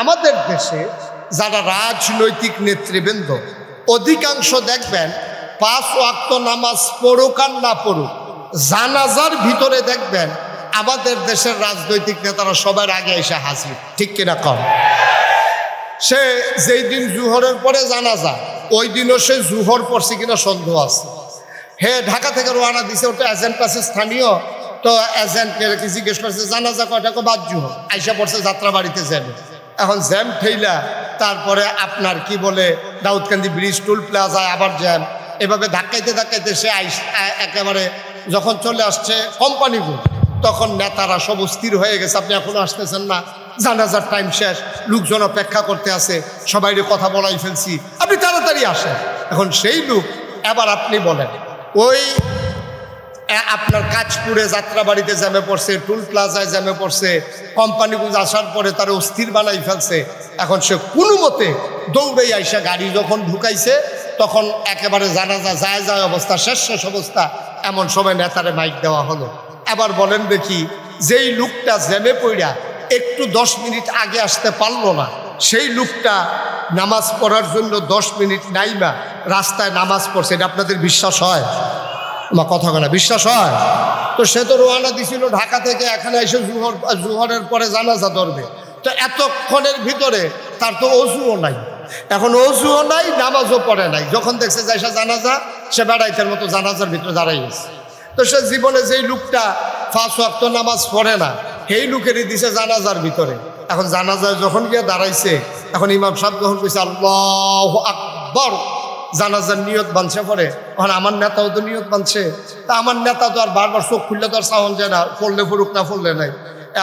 আমাদের দেশে যারা রাজনৈতিক নেতৃবৃন্দ অধিকাংশ দেখবেন 5 ওয়াক্ত নামাজ পড়ুক আর না পড়ুক, জানাজার ভিতরে দেখবেন আমাদের দেশের রাজনৈতিক নেতারা সবার আগে এসে হাজির, ঠিক কিনা কম? সে যেই দিন জুহরের পরে জানাজা, ওই দিনও সে জুহর পড়ছে কিনা সন্দেহ আছে। ঢাকা থেকে রওনা দিছে, ওটা এজেন্ট আছে স্থানীয়, তো এজেন্টকে জিজ্ঞেস করছে জানাজা কয়টাকে বাদ জুহর, আইসা পড়ছে যাত্রাবাড়িতে যাবে। এখন জ্যাম ঠেইলা তারপরে আপনার কি বলে দাউদকান্দি ব্রিজ টুল প্লাজায় আবার জ্যাম, এভাবে ধাক্কাইতে ধাক্কাইতে সে একেবারে যখন চলে আসছে কোম্পানিগুলো, তখন নেতারা সব স্থির হয়ে গেছে, আপনি এখনো আসতেছেন না, জানাজার টাইম শেষ, লোকজন অপেক্ষা করতে আছে, সবাইরে কথা বলাই ফেলছি, আপনি তাড়াতাড়ি আসেন। এখন সেই লোক এবার আপনি বলেন, ওই আপনার কাজপুরে যাত্রাবাড়িতে জ্যামে পড়ছে, টুল প্লাজায় জ্যামে পড়ছে, কোম্পানিগুলো আসার পরে তারা অস্থির বানাই ফেলছে। এখন সে কোনো মতে দৌড়ে আইসা গাড়ি যখন ঢুকাইছে, তখন একেবারে জানাজা যায় অবস্থা, শেষ অবস্থা, এমন সময় নেতারে মাইক দেওয়া হলো। এবার বলেন দেখি, যেই লোকটা জ্যামে পড়া একটু 10 মিনিট আগে আসতে পারলো না, সেই লোকটা নামাজ পড়ার জন্য 10 মিনিট নাইমা রাস্তায় নামাজ পড়ছে, এটা আপনাদের বিশ্বাস হয়? আমার কথা বলা বিশ্বাস হয়? তো সে তো রওনা দিছিল ঢাকা থেকে, এখানে এসে জুহরের পরে জানাজা ধরবে, তো এতক্ষণের ভিতরে তার তো অজুও নাই, এখন অজুও নাই, নামাজও পড়ে নাই। যখন দেখছে যে জানাজা, সে বেড়াইতের মতো জানাজার ভিতরে দাঁড়াই গেছে। তো সে জীবনে যেই লোকটা 5 ওয়াক্ত নামাজ পড়ে না, সেই লোকেরই দিছে জানাজার ভিতরে। এখন জানাজায় যখন গিয়ে দাঁড়াইছে, এখন ইমাম সাহেব যখন কইছে আল্লাহু আকবার, জানাজার নিয়ত বানছে পরে, এখন আমার নেতাও তো নিয়ত বানছে, তা আমার নেতা তো আর বারবার চোখ খুললে তো আর সাউন্ড যায় না, পড়লে পড়ুক না পড়লে নাই।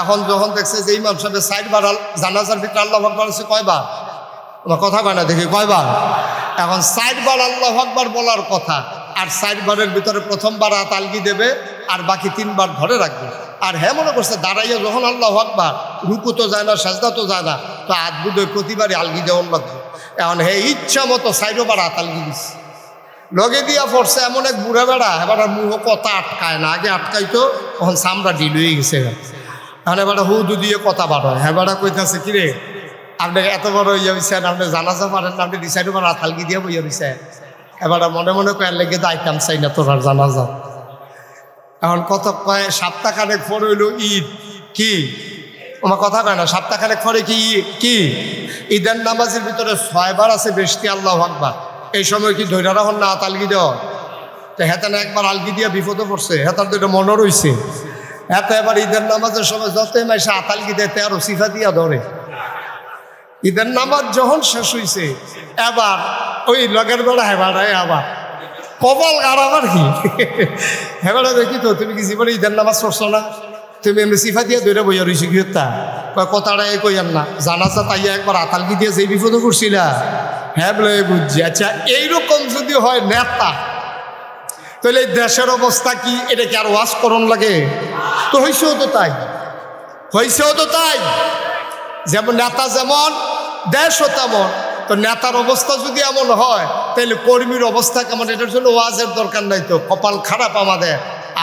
এখন যখন দেখছে যে ইমাম সাহেবের 4 বার জানাজার ভিতরে আল্লাহু আকবার আছে, কয়বার? আমার কথা কয় না দেখি, কয়বার? এখন 4 বার আল্লাহু আকবার বলার কথা, আর 4 বারের ভিতরে প্রথমবার হাত আলগি দেবে, আর বাকি 3 বার ধরে রাখবে। আর হ্যাঁ মনে করছে দাঁড়াইয়া যখন আল্লাহু আকবার, রুকু তো যায় না, সাজদা তো যায় না, তো হাত বুধ প্রতিবারই আলগি দেওয়ার লাগবে। এখন ইচ্ছা মতো 4 বার হাত আলগি দিচ্ছে, লগে দিয়া পড়ছে এমন এক বুড়া বেড়া, এবার আর মুহ কথা আটকায় না, আগে আটকাইতো, তখন চামড়া ঢিল হয়ে গেছে। এখন এবার হুদু দিয়ে কথা বার হয়, হ্যাঁ বেড়া কইতাছে কিরে আপনি এত বড় ইয়ে হয়েছেন, আপনি জানাজা পারেন না, আপনি 2 বার হাত আলগি দিয়ে বইয়া দিছে। এবার মনে মনে কয়ের লেগে তো আইতাম চাই না তোর আর জানাজা। এখন কত কয়, সপ্তাহখানেক পরে হইল ঈদ, কি আমার কথা কয় না, সপ্তাহখানেক পরে কি ঈদের নামাজের ভিতরে 6 বার আছে বেশি আল্লাহু আকবার, এই সময় কি ধৈর্য রাখুন না হাত আলগি দেওয়া? তো হেতে না একবার আলগি দিয়া বিপদে পড়ছে, হেতার তো এটা মনে রয়েছে। এত এবার ঈদের নামাজের সময় যতই মাইসে হাত আলগি দেয়, 13 সিফা দিয়া ধরে। ঈদের নামাজ যখন শেষ হয়েছে, এবার ওই লগের বেড়া হেবাড়ায় আবার কপাল আবার কি হেবাড়া দেখি, তো তুমি কি জীবনে ঈদের নামাজ পড়ছো না? তুমি এমনি সিফা দিয়ে ধরে বইয়া রয়েছি কি হত্যা কথাটা কইয়ান না, জানাজা তাইয়া একবার আতালগি দিয়ে যেই বিপদে করছিলা। হ্যাঁ বলে বুঝছি। আচ্ছা এইরকম যদি হয় নেতা, তাহলে এই দেশের অবস্থা কি? এটা কি আর ওয়াজ করণ লাগে? তো হয়েছেও তো তাই, যেমন নেতা যেমন দেশও তেমন। তো নেতার অবস্থা যদি এমন হয়, তাহলে কর্মীর অবস্থা কেমন? এটার জন্য ওয়াজের দরকার নাই তো। কপাল খারাপ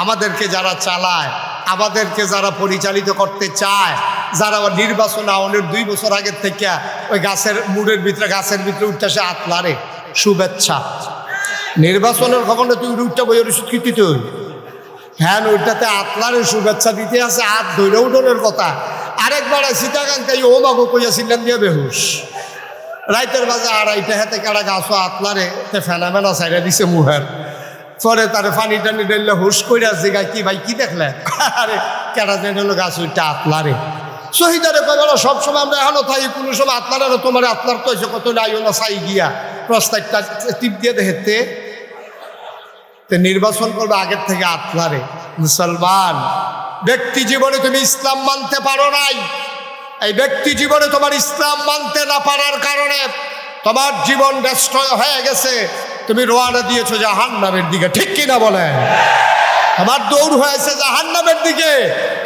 আমাদেরকে যারা চালায়, আমাদেরকে যারা পরিচালিত করতে চায়, যারা নির্বাচন আওয়ানোর 2 বছর আগের থেকে ওই গাছের ভিতরে উঠতে আসে আতলারে শুভেচ্ছা। নির্বাচনের খবর তুই উঠটা বইয়ের স্বীকৃতি তুই, হ্যাঁ ওইটাতে আতলারে শুভেচ্ছা দিতে আছে, হাত ধৈর্য উঠোনের কথা। আরেকবার সীতাকাঙ্কাই ও মাগো কইয়াছিলেন দিয়ে বেহুশ, রাইতের বাজে 2:30 হাতে কারা গাছও আতলারে ফেনামেনা সাইডা দিছে মুহের। পরে তার পানি টানি ডাইলে হুশ করে জিগায়, কি ভাই কি দেখলে? আরে কেডা যে হলো গাছ ওইটা আতলারে। শহীদারে কয়বেলা সবসময় আমরা এখনো থাকি, কোনো সময় আতলারে তোমার আতলার তো এসে কত আইও না চাই গিয়া প্রস্তাবটা টিপ দিয়ে দেখতে। তো নির্বাচন করবে আগের থেকে আতলারে। মুসলমান ব্যক্তি জীবনে তুমি ইসলাম মানতে পারো নাই, এই ব্যক্তি জীবনে তোমার ইসলাম মানতে না পারার কারণে তোমার জীবন ডেস্ট্রয় হয়ে গেছে। তুমি রওনা দিয়েছো জাহান্নামের দিকে, ঠিক কিনা বলেন? আমার দৌড় হয়েছে জাহান্নামের দিকে।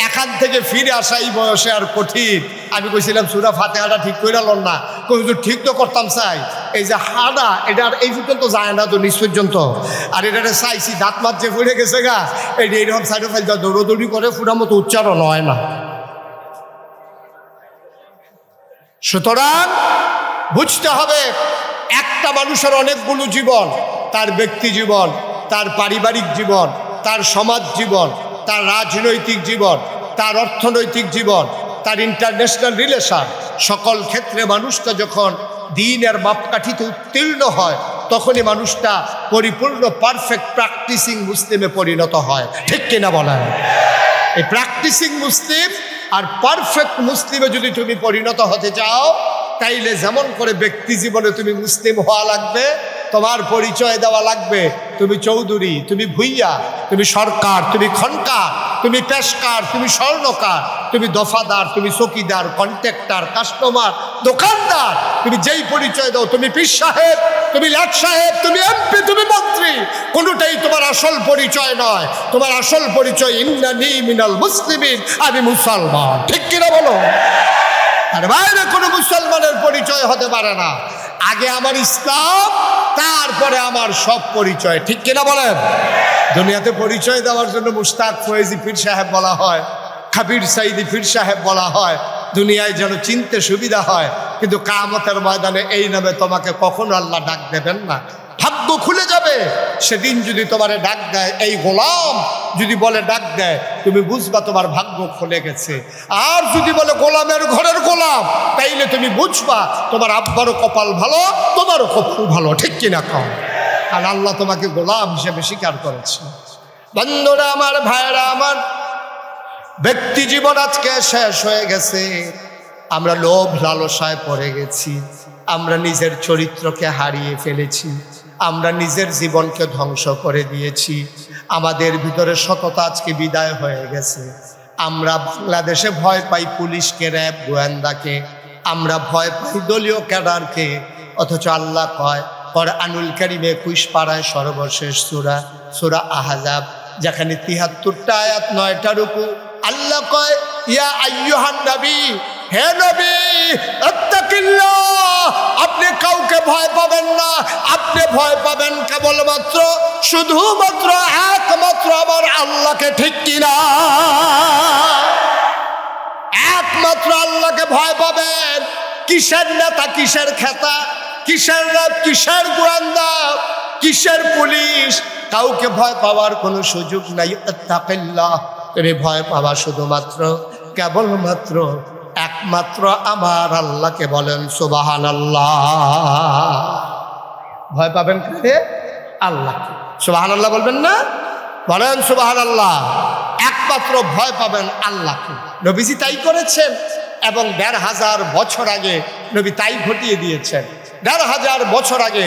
এখান থেকে ফিরে আসা এই বয়সে আর কঠিন। আমি কইছিলাম সূরা ফাতিহাটা ঠিক করে লন না, ঠিক তো করতাম চাই। এই যে হাডা, এটা আর এই পর্যন্ত যায় না তো, নিচ পর্যন্ত। আর এটা চাইছি দাঁত মাত যে ফুড়ে গেছে গা, এইরকম সাইডে ফাইল দৌড়দৌড়ি করে ফুটার মতো উচ্চারণ হয় না। সুতরাং বুঝতে হবে, একটা মানুষের অনেকগুলো জীবন, তার ব্যক্তি জীবন, তার পারিবারিক জীবন, তার সমাজ জীবন, তার রাজনৈতিক জীবন, তার অর্থনৈতিক জীবন, তার ইন্টারন্যাশনাল রিলেশন, সকল ক্ষেত্রে মানুষটা যখন দ্বীনের মাপকাঠিতে উত্তীর্ণ হয় তখনই মানুষটা পরিপূর্ণ পারফেক্ট প্র্যাকটিসিং মুসলিমে পরিণত হয়। ঠিক কিনা বলেন? এই প্র্যাকটিসিং মুসলিম আর পারফেক্ট মুসলিমে যদি তুমি পরিণত হতে চাও, তাইলে যেমন করে ব্যক্তি জীবনে তুমি মুসলিম হওয়া লাগবে, তোমার পরিচয় দেওয়া লাগবে তুমি চৌধুরী, তুমি ভুইয়া, তুমি সরকার, তুমি খনকার, তুমি পেশকার, তুমি স্বর্ণকার, তুমি দফাদার, তুমি চকিদার, কন্ট্রাক্টর, কাস্টমার, দোকানদার, তুমি যেই পরিচয় দাও, তুমি পীর সাহেব, তুমি লাট সাহেব, তুমি এমপি, তুমি মন্ত্রী, কোনোটাই তোমার আসল পরিচয় নয়। তোমার আসল পরিচয় ইন্নানি মিনাল মুসলিমিন, আমি মুসলমান। ঠিক কিনা বলো? আর বাইরে কোনো মুসলমানের পরিচয় হতে পারে না। আগে আমার ইসলাম, তারপরে আমার সব পরিচয়। ঠিক কিনা বলেন? দুনিয়াতে পরিচয় দেওয়ার জন্য মুশতাক ফয়েজি পীর সাহেব বলা হয়, খাবির সাইদি পীর সাহেব বলা হয়, দুনিয়ায় যেন চিনতে সুবিধা হয়। কিন্তু কিয়ামতের ময়দানে এই নামে তোমাকে কখনো আল্লাহ ডাক দেবেন না। ভাগ্য খুলে যাবে সেদিন যদি তোমারে ডাক দেয়, এই গোলাম যদি বলে ডাক দেয়, তুমি বুঝবা তোমার ভাগ্য খুলে গেছে। আর যদি বলে গোলামের ঘরের গোলাম, তাইলে তুমি বুঝবা তোমার আব্বারও কপাল ভালো, তোমারও কপাল ভালো। ঠিক কিনা কম? আর আল্লাহ তোমাকে গোলাম হিসেবে স্বীকার করেছে। বন্ধুরা আমার, ভাইয়েরা আমার, ব্যক্তি জীবন আজকে শেষ হয়ে গেছে। আমরা লোভ লালসায় পড়ে গেছি, আমরা নিজের চরিত্রকে হারিয়ে ফেলেছি, আমরা নিজের জীবনকে ধ্বংস করে দিয়েছি। আমাদের ভিতরে সততা আজকে বিদায় হয়ে গেছে। আমরা বাংলাদেশে ভয় পাই পুলিশকে, র্যাব, গোয়েন্দাকে, আমরা ভয় পাই দলীয় ক্যাডারকে। অথচ আল্লাহ কয় কোরআনুল কারীমে 21 পারায় সর্বশেষ সূরা, সূরা আহজাব, যেখানে 73টা আয়াত, 9টা রুকু, আল্লাহ কয় ইয়া আইয়ুহান নবী, হে নবী, আত্তাকিল্লাহ, আপনি কাউকে ভয় পাবেন না, আপনি ভয় পাবেন কেবলমাত্র, শুধুমাত্র, একমাত্র আমার আল্লাহকে। ঠিক কিনা? একমাত্র আল্লাহকে ভয় পাবেন। কিসের নেতা, কিসের খেতা, কিসের র্যাব, কিসের গোয়েন্দা, কিসের পুলিশ, কাউকে ভয় পাওয়ার কোনো সুযোগ নাই। আত্তাকিল্লাহ, তুমি ভয় পাবা শুধুমাত্র, কেবলমাত্র, একমাত্র আমার আল্লাহকে। বলেন সুবহানাল্লাহ। ভয় পাবেন কে? আল্লাহকে। সুবহানাল্লাহ বলবেন না? বলেন সুবহানাল্লাহ। একমাত্র ভয় পাবেন আল্লাহকে। নবীজি তাই করেছেন এবং 1500 বছর আগে নবী তাই ঘটিয়ে দিয়েছেন। 1500 বছর আগে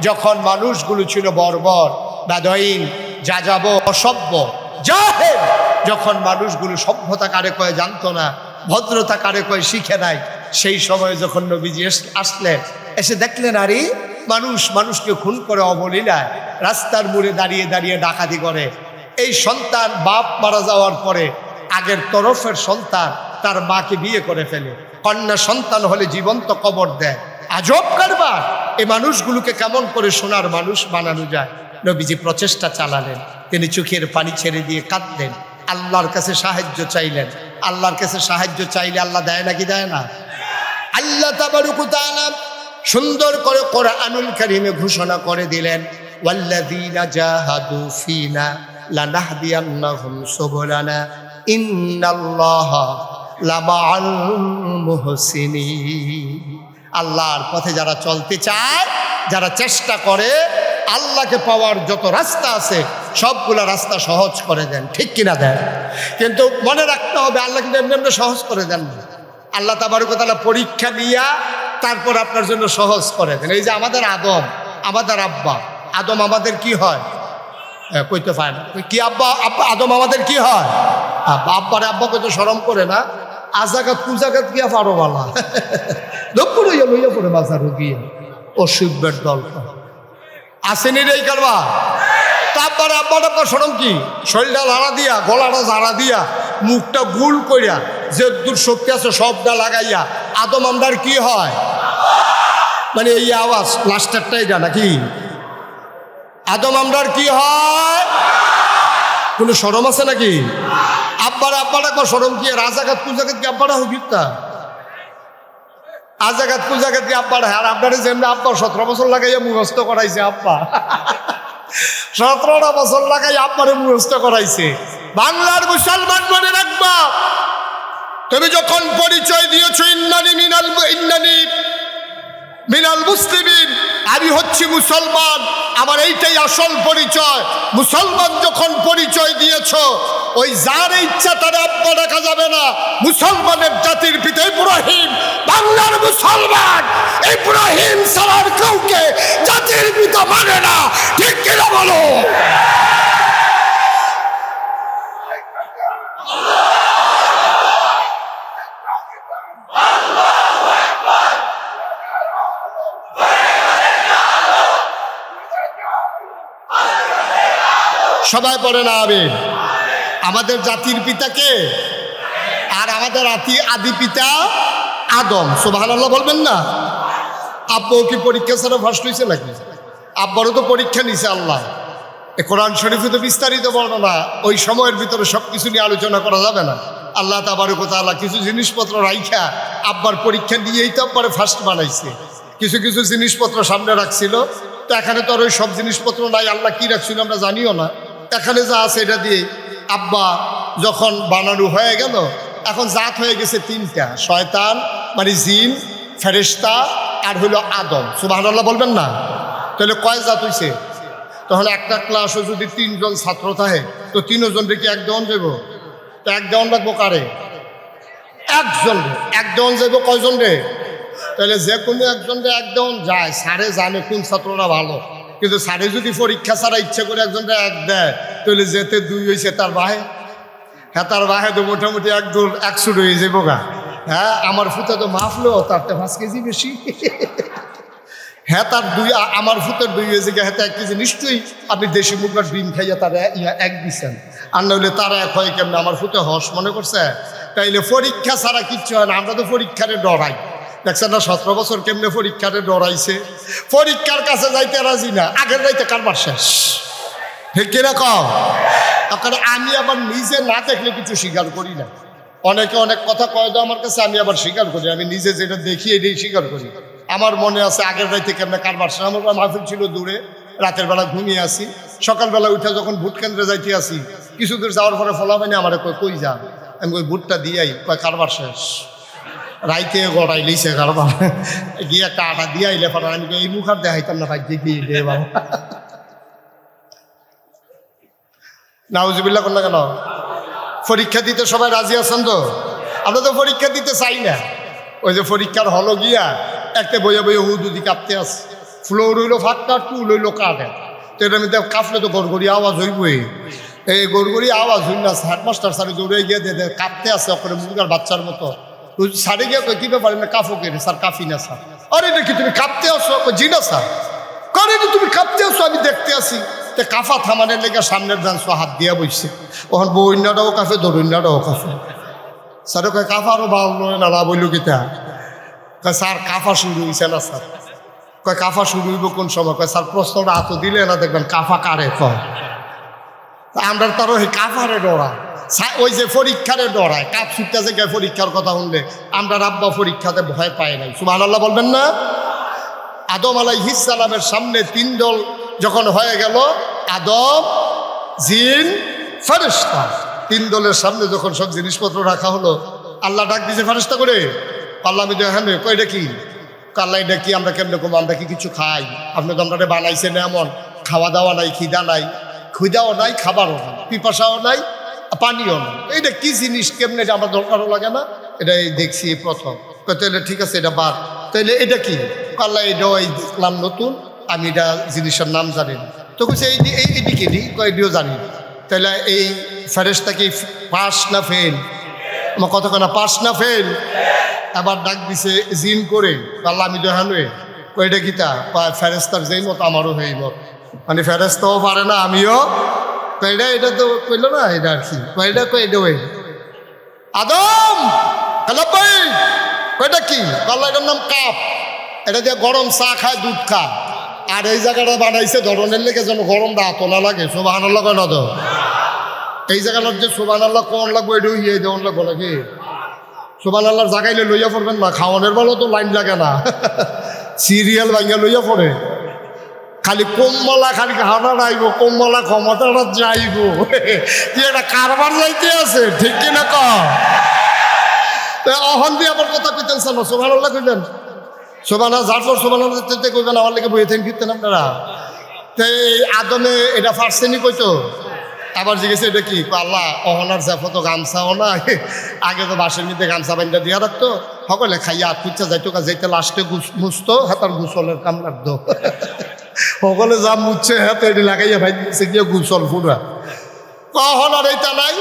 যখন মানুষগুলো ছিল বর্বর, বাদঈন, যাযাব, অসভ্য, জাহেল, যখন মানুষগুলো সভ্যতা কারে কয়ে জানতো না, ভদ্রতা কারে কয়ে শিখে নাই, সেই সময় যখন নবীজি আসলেন, এসে দেখলেন আরে মানুষ মানুষকে খুন করে অবলীলায়, রাস্তার মোড়ে দাঁড়িয়ে দাঁড়িয়ে ডাকাতি করে। এই সন্তান বাপ মারা যাওয়ার পরে আগের তরফের সন্তান তার মাকে বিয়ে করে ফেলে, কন্যা সন্তান হলে জীবন্ত কবর দেয়। আজব কারবার। এই মানুষগুলোকে কেমন করে সোনার মানুষ বানানো যায়? নবীজি প্রচেষ্টা চালালেন। তিনি চোখের পানি ছেড়ে দিয়ে কাঁদলেন, আল্লাহর কাছে সাহায্য চাইলেন। আল্লাহর কাছে সাহায্য চাইলে আল্লাহ দেয় নাকি দেয় না? আল্লাহ তাবারক ওয়া তাআলা সুন্দর করে কোরআনুল কারীমে ঘোষণা করে দিলেন, ওয়াল্লাযীনা জাহাদু ফীনা লানাহদিয়ান্নাহুম সুবুলানা ইন্নাল্লাহা লামাআল মুহসিনিন। আল্লাহর পথে যারা চলতে চায়, যারা চেষ্টা করে, আল্লাহকে পাওয়ার যত রাস্তা আছে সবগুলো রাস্তা সহজ করে দেন। ঠিক কিনা দেন? কিন্তু মনে রাখতে হবে আল্লাহ কিন্তু এমনি এমনি সহজ করে দেন না। আল্লাহ তাবারক ওয়া তাআলা পরীক্ষা নিয়া তারপর আপনার জন্য সহজ করে দেন। এই যে আমাদের আদম, আমাদের আব্বা আদম, আমাদের কি হয় কইতে পারে না কি? আব্বা আদম আমাদের কি হয়? আব্বারে আব্বা কইতে শরম করে না। আজাগাত কুজাগাত গিয়া পারো বালা দুপুর হইয়া লইয়া পড়ে বাজার গিয়া অসুখের দল আসেনি রে কারবা। তারপরে আব্বাটা শরম কি? শরীরটা লাড়া দিয়া, গলাটা ঝাড়া দিয়া, মুখটা গুল করিয়া, যে দূর শক্তি আছে সবটা লাগাইয়া আদম আমদার কি হয়? মানে এই আওয়াজ লাস্টারটাই যা নাকি? আদম আমদার কি হয়? কোনো শরম আছে নাকি? আব্বাটা শরম কি? রাজাঘাত পুজাঘাত কি আব্বাটা হুকিতা? আজ জায়গাত কু জায়গাত আব্বার আর আপনারা যেমনি আব্বা 17 বছর লাগাইয়া মুখস্থ করাইছে আব্বা 17টা বছর লাগাই আব্বারে মুখস্থ করাইছে। বাংলার মুসলমান মনে রাখবা, তুমি যখন পরিচয় দিয়েছো ইন্নানি মিনাল মুসলিমিন, আমি হচ্ছি মুসলমান, আমার এইটাই আসল পরিচয়। মুসলমান যখন পরিচয় দিয়েছো, ওই যার ইচ্ছা তার আব্বা রাখা যাবে না। মুসলমানের জাতির পিতা ইব্রাহিম, বাংলার মুসলমান ইব্রাহিম ছাড়ার কাউকে জাতির পিতা মানে না, ঠিক কিনা বলো? সবাই পড়ে না আমিন। আমাদের জাতির পিতাকে আর আমাদের আদি পিতা আদম, সুবহানাল্লাহ বলবেন না? আব্বু কি পরীক্ষা ছাড়া ফার্স্ট হয়েছে নাকি? আব্বারও তো পরীক্ষা নিছে আল্লাহ। কোরআন শরীফে তো বিস্তারিত বর্ণনা, ওই সময়ের ভিতরে সব কিছু নিয়ে আলোচনা করা যাবে না। আল্লাহ তাবারক ওয়া তাআলা কিছু জিনিসপত্র রাইখা আব্বার পরীক্ষা দিয়েই তো আব্বারে ফার্স্ট বানাইছে। কিছু কিছু জিনিসপত্র সামনে রাখছিল, তো এখানে তো আর ওই সব জিনিসপত্র নাই। আল্লাহ কি রাখছিল আমরা জানিও না, এখানে যা আছে এটা দিয়ে আব্বা যখন বানানো হয়ে গেল, এখন জাত হয়ে গেছে 3টা, শয়তান মানে জিন, ফেরেশতা আর হইল আদম। সুবহানাল্লাহ বলবেন না? তাহলে কয় জাত হইছে? তাহলে একটা ক্লাসও যদি 3 জন ছাত্র থাকে, তো 3 জন কি এক দেওয়ান যাব? তো এক দেওয়ান লাগবো কারে? একজন। এক দেওয়ান যাব কয়জন রে? তাহলে যে কোনো একজন রে এক দেওয়ান যায়, স্যারে জানে কোন ছাত্ররা ভালো। কিন্তু স্যারে যদি পরীক্ষা ছাড়া ইচ্ছে করে একজনটা এক দেয়, তাহলে যেতে 2 হয়েছে তার বাহে। হ্যাঁ, তার বাহে তো মোটামুটি 100 হয়ে যাবো গা। হ্যাঁ, আমার ফুতে তো মাফলো, তার তো 5 কেজি বেশি। হ্যাঁ, তার আমার ফুতের 2 হয়েছে গা, হ্যাঁ 1 কেজি। নিশ্চয়ই আপনি দেশি মুরগার ডিম খাইয়া তারা এক দিচ্ছেন, আর নইলে তারা এক হয় কেমন? আমার ফুতে হস মনে করছে। তাইলে পরীক্ষা ছাড়া কিচ্ছু হয় না। আমরা তো পরীক্ষারে ডরাই, দেখছেন না? 17 বছর কেমনে পরীক্ষারে ডরাইছে। পরীক্ষার কাছে যাইতে রাজি না, আগের যাইতে কারবার শেষ, ঠিক কিরকম? আপনারা আমি আবার নিজে না দেখলে কিছু স্বীকার করি না। অনেকে অনেক কথা কয় দাও আমার কাছে, আমি আবার স্বীকার করি। আমি নিজে যেটা দেখি এটাই স্বীকার করি। আমার মনে আছে আগের রাইতে কেমনে কারবার শেষ। আমার মাহফিল ছিল দূরে, রাতের বেলা ঘুমিয়ে আসি, সকালবেলা উঠে যখন ভোট কেন্দ্রে যাইতে আসি, কিছু দূর যাওয়ার পরে ফলাফানি আমার কই যান, আমি ওই ভোটটা দিয়াই কয় কারবার শেষ। রাইতে গড়াই লিছে কারবার, গিয়ে একটা আটা দিয়ে আইলে পরে আমি এই মুখ আর দেখাইতাম না, ভাই দেখি দে বাবা। নাউজুবিল্লাহ করলে কেন? পরীক্ষা দিতে সবাই রাজি আছেন তো? আমরা তো পরীক্ষা দিতে চাই না। ওই যে পরীক্ষার হলো গিয়া একটা বইয়া বইয়া হুদুদি কাঁপতে আসে, ফ্লোর হইলো ফাঁকা, টুল হইলো কাঠে। তো এটার মধ্যে কাঁপলে তো গড়গড়ি আওয়াজ হইবই। এই গড়গড়ি আওয়াজ হইল না, হেডমাস্টার স্যারে দৌড়ে গিয়ে দে কাঁপতে আসে ওপরে মুরগার বাচ্চার মতো। সারে গিয়ে কই কি ব্যাপার? না কাফো কে স্যার? কাফি না স্যার। আরে নাকি তুমি কাঁপতে আসো? জি না স্যার। করে তুমি কাঁপতে আসো, আমি দেখতে আসি। তো কাফা থামানের লেগে সামনের ডান্স হাত দিয়া বসছে। ওখান বইন্যাটাও কাফে, দরুন্যাটাও কাফে। স্যারে কয় কাফা আরো ভালো না না বললো কিতা? কয় স্যার কাফা শুরু হয়েছে না স্যার। কয় কাফা শুরু হইব কোন সময়? কয় স্যার প্রশ্নটা হাত দিলে না দেখবেন কাফা কারে কয়। আমরা তারও এই কাফারে ডরা, ওই যে পরীক্ষারে ডরায়। কাপ ছুটতে যে গায়ে পরীক্ষার কথা শুনলে আমরা রাব্বা পরীক্ষাতে ভয় পায় নাই। সুবহানাল্লাহ বলবেন না? আদম আলাইহিস সালামের সামনে 3 দল যখন হয়ে গেল, আদম, জিন, ফেরেশতা, 3 দলের সামনে যখন সব জিনিসপত্র রাখা হলো, আল্লাহ ডাক দিয়েছে ফেরেশতা করে, আল্লাহ আমি দেখেন কই এটা কি? আল্লাহ এটা কি? আমরা কেমনে করবো? আমরা কি কিছু খাই? আপনি তো আমরা বানাইছেন এমন, খাওয়া দাওয়া নাই, খিদা নাই, ক্ষুদাও নাই, খাবারও নাই, পিপাসাও নাই, পানিও নাই। এইটা কি জিনিস? কেমনে এটা আমার দরকারও লাগে না, এটাই দেখছি প্রথম। তাহলে ঠিক আছে, এটা বাদ। তাইলে এটা কি? আল্লাহ এটাও এই দেখলাম নতুন, আমি এটা জিনিসের নাম জানি না। তো বলছে এইদিকে এটিও জানি না। তাহলে এই ফেরেশতা কি পাস না ফেল? আমার কতক্ষণ পাস না ফেল? আবার ডাক দিছে জিন করে, আল্লাহ আমি দেখানো কয়টা গীতা ফেরেশতার যেই মত আমারও হই মত, মানে ফেরেশতাও পারে না আমিও। কয়টা এটা তো কইল না, এটা আর কি কয়টা কয়টা ওই আদম হ্যালো ভাই কয়টা কি? আল্লাহ এটার নাম কাপ, এটা দিয়ে গরম চা খায়, দুধ খায়। আর এই জায়গাটা বানাইছে ধরনের লেগে যেন গরমটা এত না লাগে। সুবহানাল্লাহ কয় না তো? এই জায়গাটার যে সুবহানাল্লাহ কোন লাগবে, এটা ইয়ে দেওয়ান লাগবো নাকি? সুবহানাল্লাহ জাগাইলে লইয়া পড়বেন না, খাওয়ানোর বেলা তো লাইন লাগে না, সিরিয়াল ভাঙিয়া লইয়া পড়ে। খালি কমলা খালি হানা রাইব, কমলা ক্ষমতাটা যাইব, কি একটা কারবার যাইতে আছে, ঠিক কিনা ক? অহন দিয়ে আমার কথা কইতেন না, সুবহানাল্লাহ কইবেন, সুবহানাল্লাহ যার পর সুবহানাল্লাহ কইবেন, আমার লেগে বইয়ে থেকে ফিরতেন আপনারা। তো এই আদমে এটা ফার্সেনি কইতো, আবার জিজ্ঞেস এটা কি? আল্লাহ অহনার জাফত গামছাও না, আগে তো বাসের মধ্যে গামছা বান্ধা দিয়া রাখতো, সকলে খাইয়া খুঁজা যাইতো, যাইতে লাস্টে মুছতো, হাতার গুসলের কাম লাগতো, সকলে যা মুছছে হাতে এটি লাগাইয়া ভাই দিচ্ছে গিয়ে গুসল পুরা। অহন আর এইটা নাই,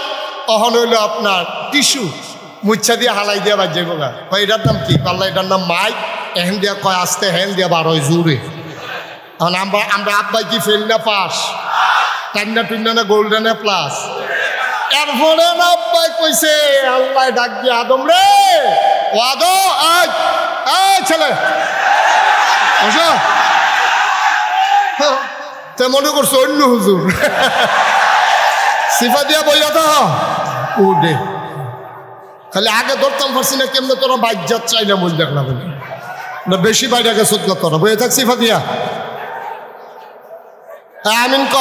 অহন হইল আপনার টিস্যু, মুচ্ছা দিয়ে হালাই দিয়া বাজ যাইব গা। এটার নাম কি? পাল্লা এটার নাম মাইক, এহেন দিয়া কয় আসতে, হেন দিয়া বার হয় জোরে। এখন আমরা আব্বাই কি ফেল না পাস, টান্না টুন্না না গোল্ডেনে প্লাস। এরপরে না আব্বাই কইছে, আল্লাহ ডাক দিয়ে আদম রে, ও আদম, আয় ছেলে বসো। তে মনে করছো অন্য হুজুর, সিফা দিয়া বইয়া তো উঠে খালি আগে ধরতাম পারছি না, কেমনে তোরা বাইজাত চাইলে মন দেখলাম না, বেশি বাইরে গেছ তোরা বইয়ে থাক সিফা দিয়া। আমিন ক,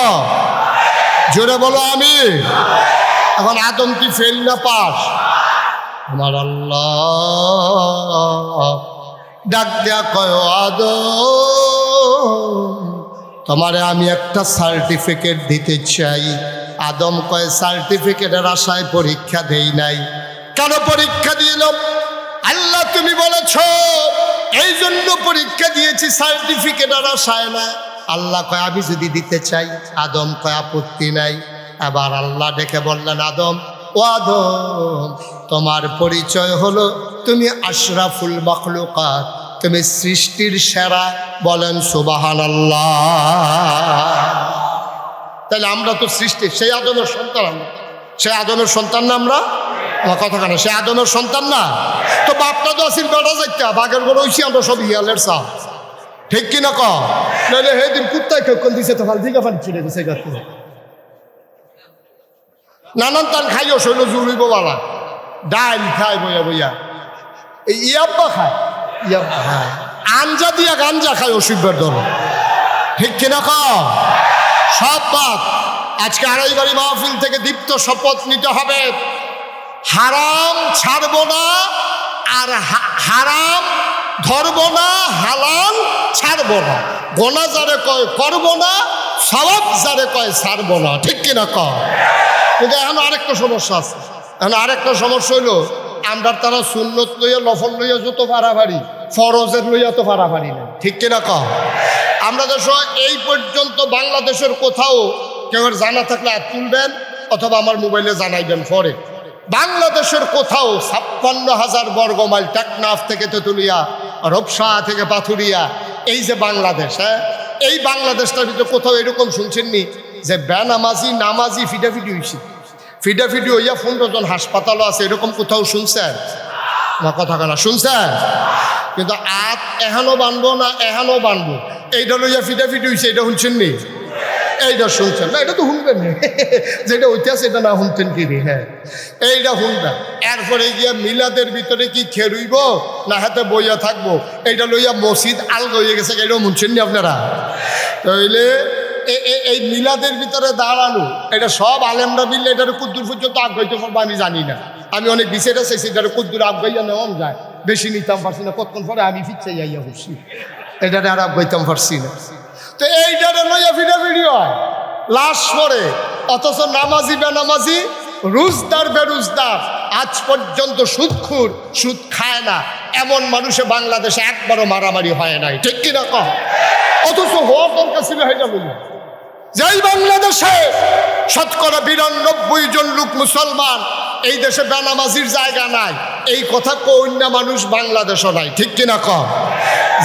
জোরে বলো আমি। এখন আদম কি ফেল না পাস? আমার আল্লাহ ডাক দেয়া কয়, আদম তোমারে আমি একটা সার্টিফিকেট দিতে চাই। আদম কয়, সার্টিফিকেটের আশায় পরীক্ষা দেই নাই। কেন পরীক্ষা দিল? আল্লাহ তুমি বলেছ এই জন্য পরীক্ষা দিয়েছি, সার্টিফিকেটের আশায় না। আল্লাহ কয়, আমি যদি দিতে চাই? আদম কয়, আপত্তি নাই। আবার আল্লাহ ডেকে বললেন, আদম, ও আদম তোমার পরিচয় হলো তুমি আশরাফুল মাখলুকাত, তুমি সৃষ্টির সেরা। বলেন সুবহানাল্লাহ। তাহলে আমরা তো সৃষ্টি, সেই আদমের সন্তান, সেই আদমের সন্তান না আমরা? আমার কথা কেন, সে আদমের সন্তান না? তো বাপটা তো আসিল বেটা যাইতা, বাঘের গরু হইছি আমরা সব ইয়ালের চা, ঠিক কিনা ক? নাহলে সেদিন কুত্তায় কেউ দিছে তো ভাল দিকে পানি ছিঁড়ে দিছে গাছ, নানান তান খাইও শৈল জুড়িব বালা, ডাইল খায় বইয়া বইয়া, এই ইয়াব্বা খায়, ইয়াব্বা খায়, আঞ্জা দিয়া গাঞ্জা খায় অসুখের ধরো, ঠিক কিনা ক? সব বাদ। আজকে আড়াইবাড়ি মাহফিল থেকে দীপ্ত শপথ নিতে হবে, হারাম ছাড়বো না, আর হারাম ধরবো না, হালাল ছাড়বো না, গোনা যারে কয় করবো না, সওয়াব যারে কয় ছাড়বো না, ঠিক কিনা ক? কিন্তু এখন আরেকটা সমস্যা আছে, এখন আরেকটা সমস্যা হইলো আমরা তারা সুন্নত লইয়া লফল লইয়া যত পারাবাড়ি, ফরজের লইয়া তো পারাবাড়ি না, ঠিক কিনা ক? আমরা দেশ এই পর্যন্ত বাংলাদেশের কোথাও কেউ জানা থাকলে তুলবেন অথবা আমার মোবাইলে জানাইবেন পরে, বাংলাদেশের কোথাও 56,000 বর্গ মাইল, টেকনাফ থেকে তেতুলিয়া, রূপসা থেকে পাথুরিয়া, এই যে বাংলাদেশ, হ্যাঁ, এই বাংলাদেশটার ভিতরে কোথাও এরকম শুনছেননি যে বেনামাজি নামাজি ফিডাফিডি হয়েছে, ফিডাফিডি হইয়া 15 জন হাসপাতালও আছে, এরকম কোথাও শুনছেন? আমার কথা কেনা শুনছেন? কিন্তু আত এহানো বানবো না এহানো বানবো, এইটা লইয়া ফিডাফিডি হয়েছে, এটা শুনছেননি? এইটা শুনছেন না? এটা তো শুনবেন, যেটা ঐতিহাস এটা না শুনতেন কি রে? হ্যাঁ, এইটা শুনবেন। এরপরে গিয়া মিলাদের ভিতরে কি খেরুইব না হাতে বইয়া থাকবো, এইটা লইয়া মসজিদ আল হয়ে গেছে, এটাও শুনছেননি আপনারা? তাইলে এই মিলাদের ভিতরে দাঁড়ানো, এটা সব আলেমরা মিললে এটার কুদ্দুর পর্যন্ত আগ্রহিত করবো আমি জানি না, আমি অনেক বিষয়টা চাইছি এটার কুদ্দুর আগ্রহিয়া নেওয়া যায়, বেশি নিতাম পারছি না, কতক্ষণ পরে আমি ফিরছে যাইয়া বসছি, এটারে আর আগ্রহিতাম পারছি না। তো এইটারে লইয়া ফিডাফিডি হয়, লাশ পরে, অথচ নামাজি বেনামাজি, রোজদার বেরোজদার, আজ পর্যন্ত সুদখোর, সুদ খায় না এমন মানুষে বাংলাদেশে একবারও মারামারি হয় নাই, ঠিক কিনা কম? অথচ হওয়ার দরকার ছিল এটা বলুন, যেই বাংলাদেশে 92% জন লোক মুসলমান, এই দেশে বেনামাজির জায়গা নাই, এই কথা কন্যা মানুষ বাংলাদেশও নাই, ঠিক কিনা কম?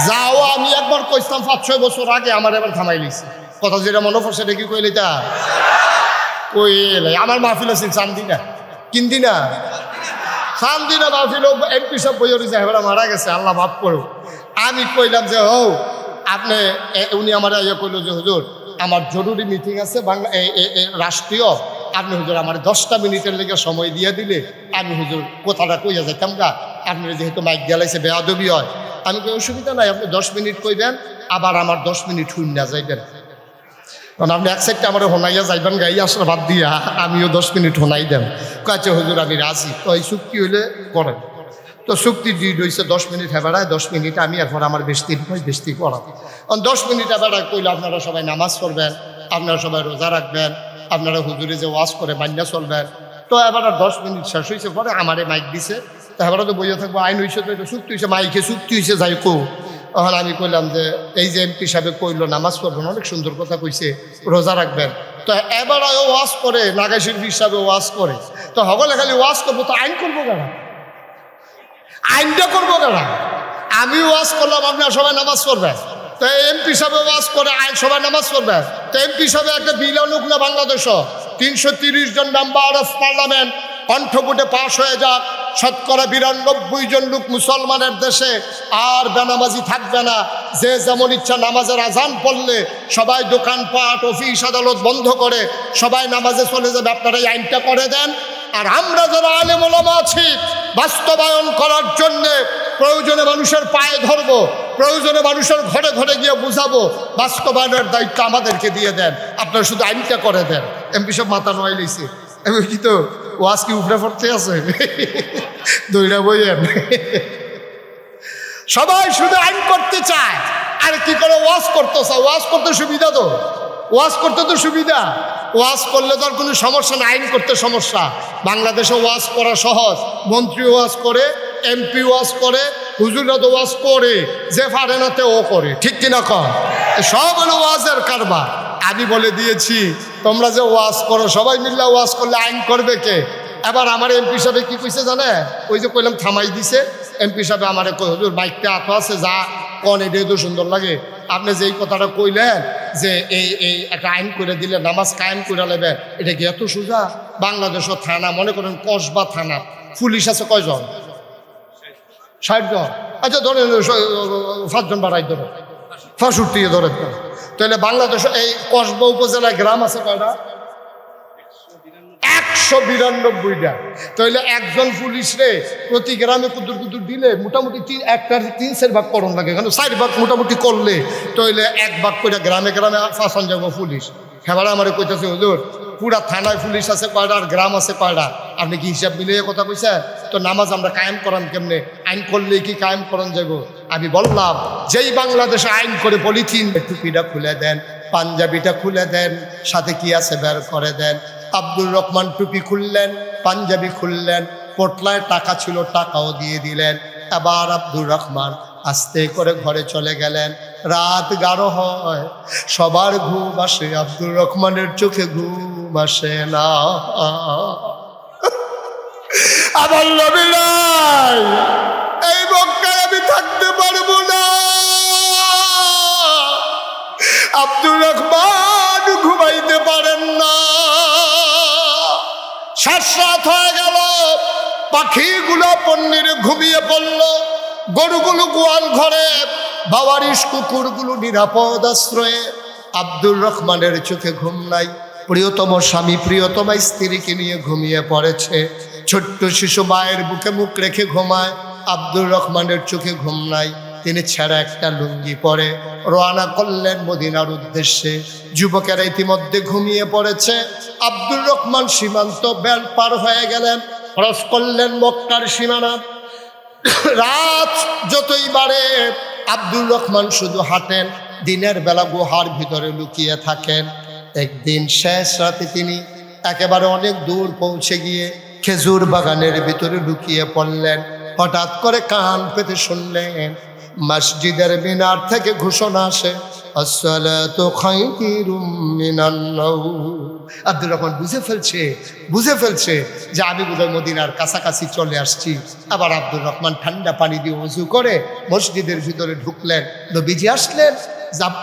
যাও আমি একবার কইতাম 5-6 বছর আগে, আমার এবার থামাই লিছি কথা, যেটা মনে পড়ছে এটা কি কইলি তা কইলে আমার মাহফিল আছে চান্দিনা, কিন্দিনা চান্দিনা মাহফিল, এমপি সব বই রয়েছে, এবার মারা গেছে, আল্লাহ মাফ করো। আমি কইলাম যে হো আপনি, উনি আমার ইয়ে কইল যে হুজুর আমার জরুরি মিটিং আছে বাংলা রাষ্ট্রীয়, আপনি হুজুর আমার 10টা মিনিটের লেগে সময় দিয়ে দিলে আমি হুজুর কথাটা কইয়া যাইতাম গা, আপনার যেহেতু মাইক গেলাইছে বেয়াদবি হয়। আমি কই অসুবিধা নাই, আপনি 10 মিনিট কইবেন, আবার আমার 10 মিনিট শুননা যাইবেন, কারণ আপনি এক সাইডটা আমার হোনাইয়া যাইবেন গাই আসার বাদ দিয়া আমিও 10 মিনিট হোনাই দেন। কাছে হুজুর আমি রাজি, তো এই চুক্তি হইলে করেন। তো চুক্তি ডিড হয়েছে 10 মিনিট হেবাড়ায়, 10 মিনিট আমি, এরপর আমার বেশি পড়া। কারণ 10 মিনিট হেবাড়ায় কইলে আপনারা সবাই নামাজ পড়বেন, আপনারা সবাই রোজা রাখবেন, আপনারা হুজুরে যে ওয়াজ করে মান্যা চলবেন। তো এবার 10 মিনিট শেষ হয়েছে পরে আমারে মাইক দিছে, তো এবার তো বইয়া থাকবো আইন হয়েছে, তো এটা চুক্তি হয়েছে, মাইকে চুক্তি হয়েছে যাই কো। তখন আমি কইলাম যে এই যে এমপি সাহেব কইলো নামাজ পড়বেন, অনেক সুন্দর কথা কইছে, রোজা রাখবেন। তো এবার ওয়াজ করে নাগাশির হিসাবে ওয়াজ করে, তো হগলে খালি ওয়াজ করবো, তো আইন করবো কেন? আইনটা করবো কেন? আমি ওয়াজ করলাম, আপনারা সবাই নামাজ পড়বেন। তো এমপি সাহেব ওয়াজ করে আইন সবাই নামাজ পড়বেন। তো এমপি সাহেব একটা বিল আনুক না বাংলাদেশ, 330 জন মেম্বার অফ পার্লামেন্ট কণ্ঠভোটে পাশ হয়ে যাক, শতকরা 92 জন লোক মুসলমানের দেশে আর বেনামাজি থাকবে না। যে যেমন ইচ্ছা নামাজের আজান পড়লে সবাই দোকানপাট অফিস আদালত বন্ধ করে সবাই নামাজে চলে যাবে। আপনারা এই আইনটা করে দেন। আর আমরা যারা আলেম ওলামা আছি বাস্তবায়ন করার জন্যে প্রয়োজনে মানুষের পায়ে ধরবো, প্রয়োজনে মানুষের ঘরে ঘরে গিয়ে বুঝাবো, বাস্তবায়নের দায়িত্ব আমাদেরকে দিয়ে দেন, আপনারা শুধু আইনটা করে দেন। এমপি সব মাথা নয় লইছে, আমি কি তো ওয়াজ কি উপরে পড়তে আছে দইরা বইয়েন। সবাই শুধু আইন করতে চায়, আর কি করে ওয়াজ করতে চায়? ওয়াজ করতে সুবিধা তো, ওয়াজ করতে তো সুবিধা, ওয়াজ করলে তো আর কোনো সমস্যা না, আইন করতে সমস্যা। বাংলাদেশে ওয়াজ করা সহজ, মন্ত্রী ওয়াজ করে, এমপি ওয়াজ করে, হুজুররা তো ওয়াজ করে, যে পারে না তে ও করে, ঠিক কিনা কম? সব হলো ওয়াজের কারবার। আমি বলে দিয়েছি তোমরা যে ওয়াজ করো সবাই মিল্লা ওয়াজ করলে আইন করবে কে? এবার আমার এমপি সাহেব কি কইছে জানে? ওই যে কইলাম থামাই দিছে, এমপি সাহেব আমার হুজুর বাইকটা আত আছে, যা কন এটাই তো সুন্দর লাগে, আপনি যেই কথাটা কইলেন যে এই একটা আইন করে দিলে নামাজ কায়েম করে নেবেন, এটা কি এত সোজা? বাংলাদেশের থানা মনে করেন কসবা থানা, পুলিশ আছে কয়জন? 60 জন। আচ্ছা ধরেন 5 জন বাড়াই ধরেন, 65 ধরেন। তাহলে বাংলাদেশ এই কসবা উপজেলায় গ্রাম আছে কয়টা? 192টা। তাহলে একজন পুলিশ রে প্রতি গ্রামে কুদুর কুদুর দিলে মোটামুটি 1/3 ভাগ করণ লাগে, এখানে 4 ভাগ মোটামুটি করলে তাহলে 1 ভাগ করে গ্রামে গ্রামে ফাঁসান যাবো পুলিশ। হেবার আমার কইতেছে হুজুর পুরা থানায় পুলিশ আছে কয়টা আর গ্রাম আছে কয়টা? আপনি কি হিসাব মিলিয়ে কথা কইছেন? তো নামাজ আমরা কায়েম করান কেমনে? আইন করলে কি কায়েম করান যাব? আমি বললাম যেই বাংলাদেশে আইন করে পলিথিন টুপিটা খুলে দেন, পাঞ্জাবিটা খুলে দেন, সাথে কি আছে বের করে দেন। আব্দুর রহমান টুপি খুললেন, পাঞ্জাবি খুললেন, পোটলায় টাকা ছিল টাকাও দিয়ে দিলেন। আবার আব্দুর রহমান আস্তে করে ঘরে চলে গেলেন। রাত 11 হয়, সবার ঘুম আসে, আব্দুর রহমানের চোখে ঘুম আসে না। আবার নবী নাই, এই মক্কায় আমি থাকতে পারবো না। আব্দুর রহমান ঘুমাইতে পারেন না। শেষ রাত হয়ে গেল, পাখিগুলো পন্নিরে ঘুমিয়ে পড়ল, গরুগুলো গোয়াল ঘরে, বাবারিশ কুকুরগুলো নিরাপদ আশ্রয়ে। আব্দুর রহমানের চোখে ঘুম নাই। প্রিয়তম স্বামী প্রিয়তমা স্ত্রীকে নিয়ে ঘুমিয়ে পড়েছে। ছোট্ট শিশু মায়ের বুকে মুখ রেখে ঘুমায়। আব্দুর রহমানের চোখে ঘুম নাই। তিনি ছেঁড়া একটা লুঙ্গি পরে রওনা করলেন মদিনার উদ্দেশ্যে। যুবকেরা ইতিমধ্যে ঘুমিয়ে পড়েছে। আব্দুর রহমান সীমান্ত বেল পার হয়ে গেলেন, ক্রস করলেন মক্কার সীমানা। রাত যতই বাড়ে আব্দুর রহমান শুধু হাঁটেন, দিনের বেলা গুহার ভিতরে লুকিয়ে থাকেন। একদিন শেষ রাতে তিনি একেবারে অনেক দূর পৌঁছে গিয়ে খেজুর বাগানের ভিতরে লুকিয়ে পড়লেন। হঠাৎ করে কান পেতে শুনলেন মসজিদের মিনার থেকে ঘোষণা আসে, আসসালাতু খায়রুম মিনান নাওম। আব্দুর রহমান বুঝে ফেলছে যে আমি বোধহয় মদিনার কাছাকাছি চলে আসছি। আবার আব্দুর রহমান ঠান্ডা পানি দিয়ে ওযু করে মসজিদের ভিতরে ঢুকলেন। নবীজি আসলেন,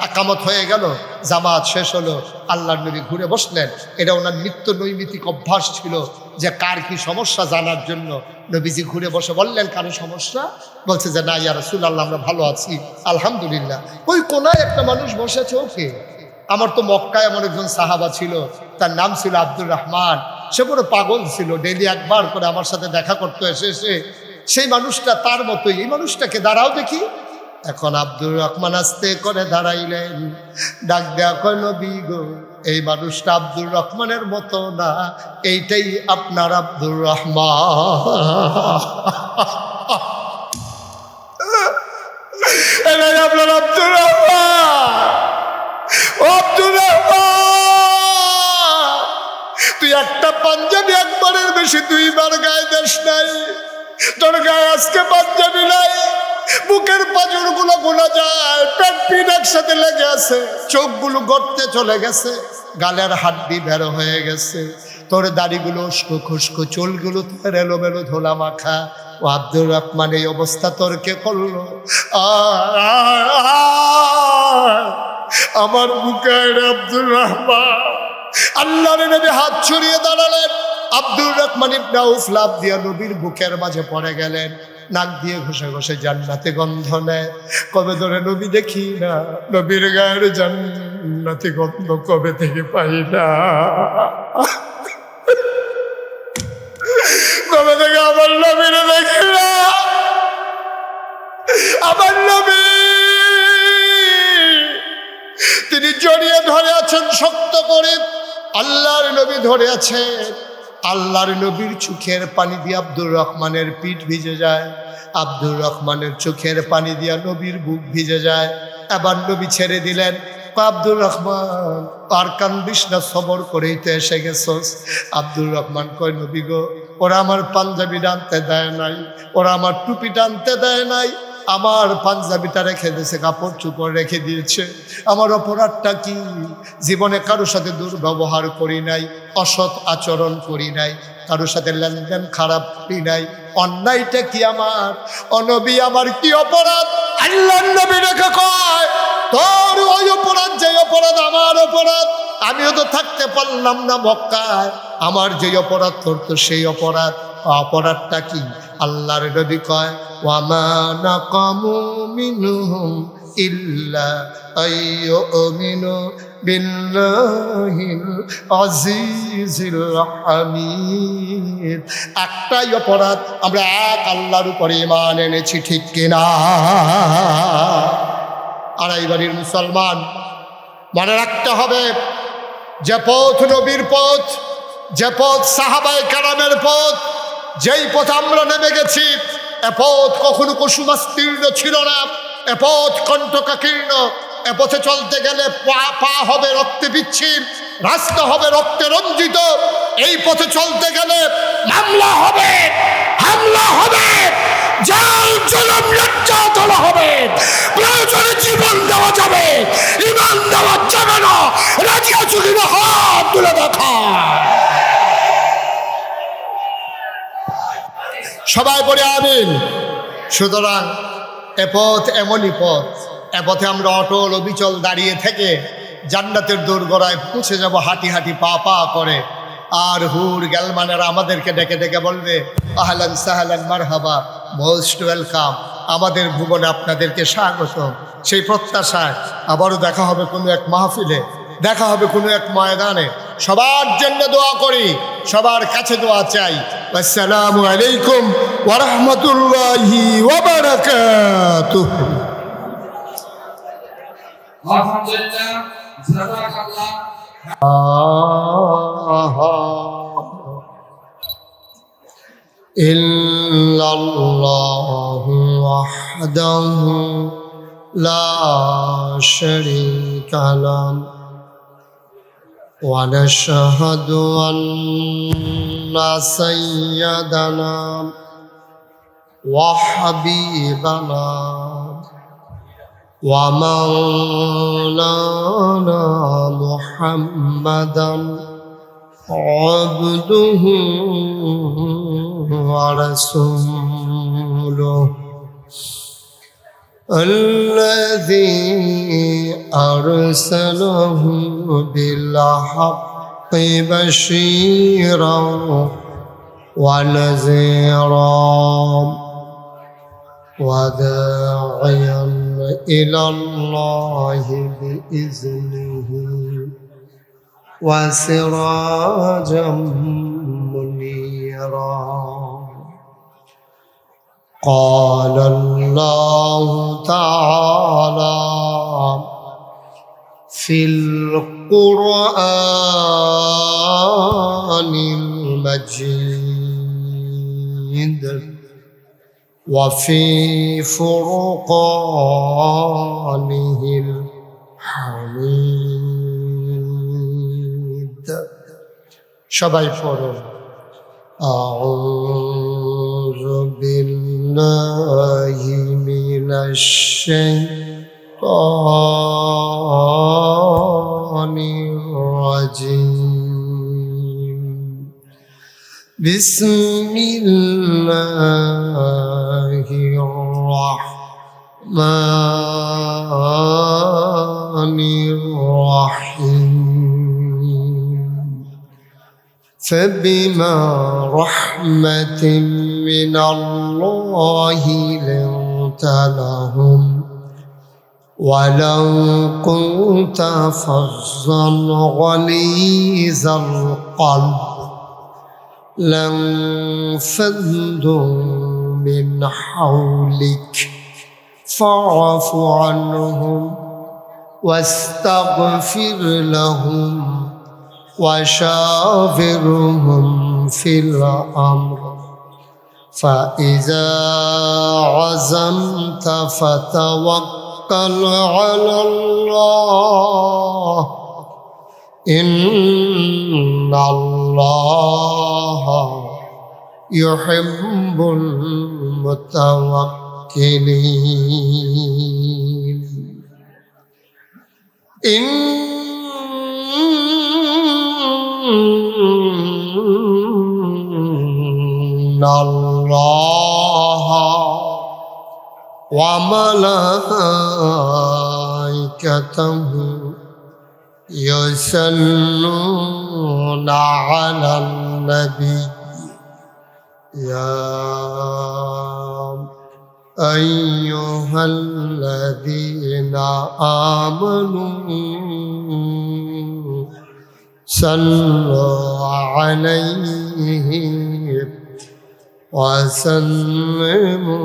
আকামত হয়ে গেল, জামাত শেষ হলো, আল্লাহর নবী ঘুরে বসলেন। এটা ওনার নিত্য নৈমিত্তিক অভ্যাস ছিল যে কার কি সমস্যা জানার জন্য নবীজি ঘুরে বসে বললেন কারো সমস্যা? বলছে যে না ইয়া রাসূলুল্লাহ আমরা ভালো আছি আলহামদুলিল্লাহ। ওই কোনায় একটা মানুষ বসেছে, ওকে আমার তো মক্কায় এমন একজন সাহাবা ছিল, তার নাম ছিল আব্দুর রহমান। সে বড় পাগল ছিল, ডেইলি একবার করে আমার সাথে দেখা করতে এসে সেই মানুষটা তার মতোই, এই মানুষটাকে দাঁড়াও দেখি। এখন আব্দুর রহমান আস্তে করে দাঁড়াইলেন, ডাক দেয়া কয় নবী গো, এই মানুষটা আব্দুর রহমানের মতো না, এইটাই আপনার আব্দুর রহমান। আপনার আব্দুর রহমান, আব্দুর রহমান, তুই একটা পাঞ্জাবি একবারের বেশি 2 বার গায়ে দেশ নাই, তোর গায়ে আজকে পাঞ্জাবি নাই, বুকের পাঁজরগুলো গোলা যায়, পেট পিঠ একসাথে লেগে আছে, চোখগুলো গড়তে চলে গেছে, গালের হাড্ডি বের হয়ে গেছে, তোর দাড়িগুলো উস্কো খুস্কো, চুলগুলো তোর এলোমেলো ধোলা মাখা। ও আব্দুর রহমান, এই অবস্থা তোর কে করলো? আমার বুকের আব্দুর রহমান। আল্লাহর নবী হাত ছড়িয়ে দাঁড়ালেন, আব্দুর রহমান ইবনে আউফ লাফ দিয়া নবীর বুকের মাঝে পড়ে গেলেন, নাক দিয়ে ঘষে ঘষে জান্নাতে গন্ধ নেয়। কবে ধরে নবী দেখি না, নবীর গায়ের জান্নাতে গন্ধ কবে থেকে পাই না, কবে থেকে আমার নবীর দেখি না, আমার নবী তিনি জড়িয়ে ধরে আছেন শক্ত করে, আল্লাহর নবী ধরে আছেন। আল্লাহর নবীর চোখের পানি দিয়ে আব্দুর রহমানের পিঠ ভিজে যায়, আব্দুর রহমানের চোখের পানি দিয়া নবীর বুক ভিজে যায়। এবার নবী ছেড়ে দিলেন, আব্দুর রহমান আর কান্দিস না, সবর করেই তো এসে গেছস। আব্দুর রহমান কয় নবী গো, ওরা আমার পাঞ্জাবি টানতে দেয় নাই, ওরা আমার টুপি টানতে দেয় নাই, আমার পাঞ্জাবিটা রেখে দিয়েছে, কাপড় চুপড় রেখে দিয়েছে। আমার অপরাধটা কি? জীবনে কারোর সাথে দুর্ব্যবহার করি নাই, অসৎ আচরণ করি নাই, কারোর সাথে লেনদেন খারাপ করি নাই, অন্যায়টা কি আমার? অনবী আমার কি অপরাধ? আল্লাহর নবী রেখে কয়, তোর ওই অপরাধ যে অপরাধ আমার অপরাধ, আমিও তো থাকতে পারলাম না মক্কায়, আমার যে অপরাধ তোর তো সেই অপরাধ। অপরাধটা কি? আল্লাহর নবী কয়, ওয়ামা নাকামু মিনহুম ইল্লা আইয়ুমিনু বিল্লাহিল আজিজিল হামিদ। একটাই অপরাধ, আমরা এক আল্লাহর উপরে ঈমান এনেছি, ঠিক কিনা? আড়াই বাড়ির মুসলমান, মনে রাখতে হবে, যে পথ নবীর পথ, যে পথ সাহাবায়ে কেরামের পথ, যেই পথ আমরা নেমে গেছি, এ পথ কখনো কুসুমাস্তীর্ণ ছিল না, এ পথ কণ্টকাকীর্ণ। এ পথে চলতে গেলে পা হবে রক্তে বিচ্ছিন্ন, রাস্তা হবে রক্তে রঞ্জিত। এই পথে চলতে গেলে মামলা হবে, হামলা হবে, জাল জুলুম নির্যাতন হবে, প্রয়োজনে জীবন দেওয়া যাবে, ঈমান দেওয়া যাবে না। রাজি আছো কিনা? হাত তুলে দেখা। সবাই বলে আমিন। সুতরাং এ পথ এমনই পথ, এ পথে আমরা অটল অবিচল দাঁড়িয়ে থেকে জান্নাতের দোরগোড়ায় পৌঁছে যাব হাঁটি হাঁটি পা পা করে। আর হুর গেলমানেরা আমাদেরকে ডেকে ডেকে বলবে, আহলান সাহলান মারহাবা, মোস্ট ওয়েলকাম, আমাদের ভুবনে আপনাদেরকে স্বাগত। সেই প্রত্যাশায় আবারও দেখা হবে কোনো এক মাহফিলে, দেখা হবে কোনো এক ময়দানে। সবার জন্য দোয়া করি, সবার কাছে দোয়া চাই। আসসালামু আলাইকুম ওয়া রাহমাতুল্লাহি ওয়া বারাকাতুহু। আলহামদুলিল্লাহ, জাযাকাল্লাহ। ইল্লাল্লাহু ওয়াহদাহু লা শারীকা লাহু ওয়া নাশহাদু আন্না সাইয়্যিদানা ওয়া হাবিবানা ওয়া মাওলানা মুহাম্মাদান আবদুহু ওয়া রাসূলুহু الذي أرسله بالحق بشيرا ونذيرا وداعيا إلى الله بإذنه وسراجا منيرا. قال الله تعالى في القرآن المجيد وفي فرقانه الحميد. সবাই পড়ো أعوذ بالله من الشيطان الرجيم. بسم الله الرحمن الرحيم. فبما رحمة من الله لنت لهم ولو كنت فظا غليظ القلب لانفضوا من حولك فاعف عنهم واستغفر لهم وشاورهم في الأمر فإذا عزمت فتوكل على الله إن الله يحب المتوكلين. إن الله وملائكته يصلون على النبي يا أيها الذين آمنوا صلوا عليه وسلموا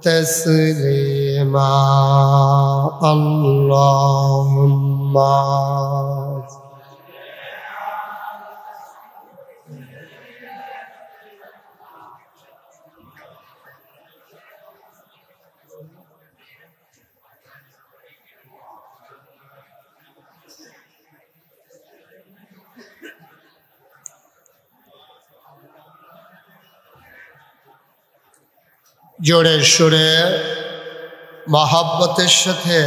تسليما. اللهم জোরে সুরে মহাব্বতের সাথে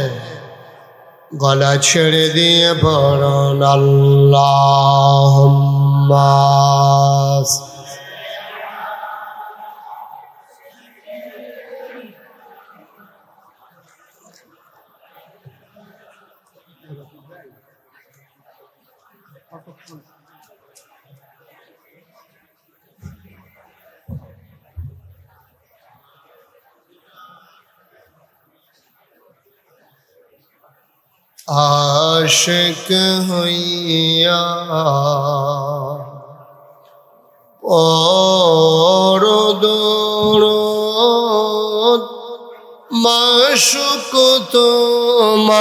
গলা ছেড়ে দিয়ে পড়ুন আল্লাহুম্মা। आशिक हइया पढ़ो दुरूद माशुक तुम्हार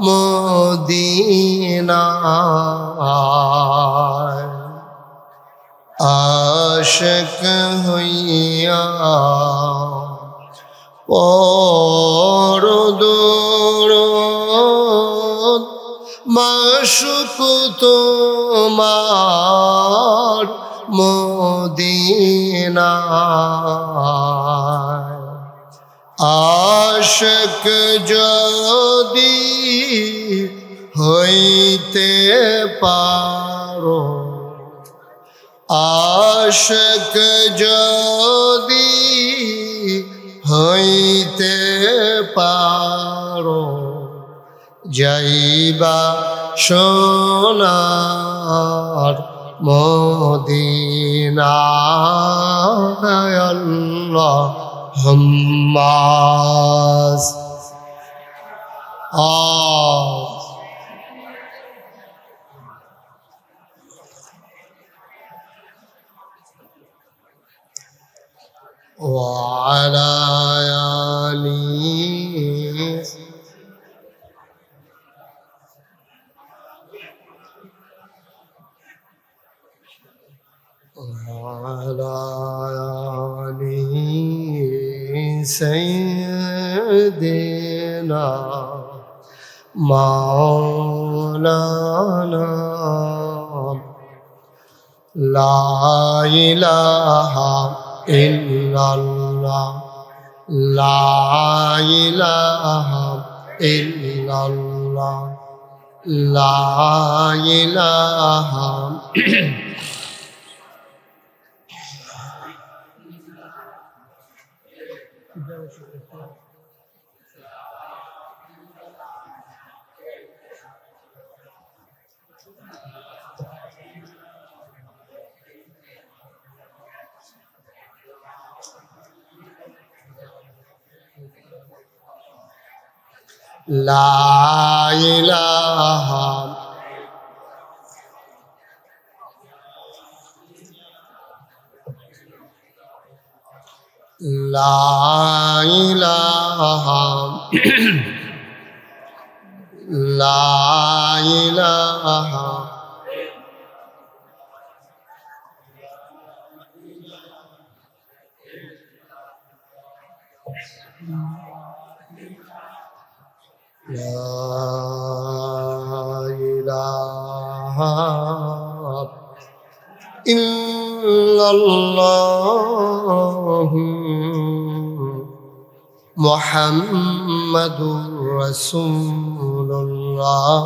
मदीनाय। आशिक हइया पढ़ो दुरूद माशुक तुम्हार मदीनाय। आशिक যদি হইতে পারো, আশিক যদি হইতে পারো, যাইবা সোনার মদিনায়। আল্লাহুম্মা وعلى آل سيدنا مولانا لا إله إلا الله لا إله إلا الله لا إله لا إله لا إله لا إله لا إله إلا الله محمد رسول الله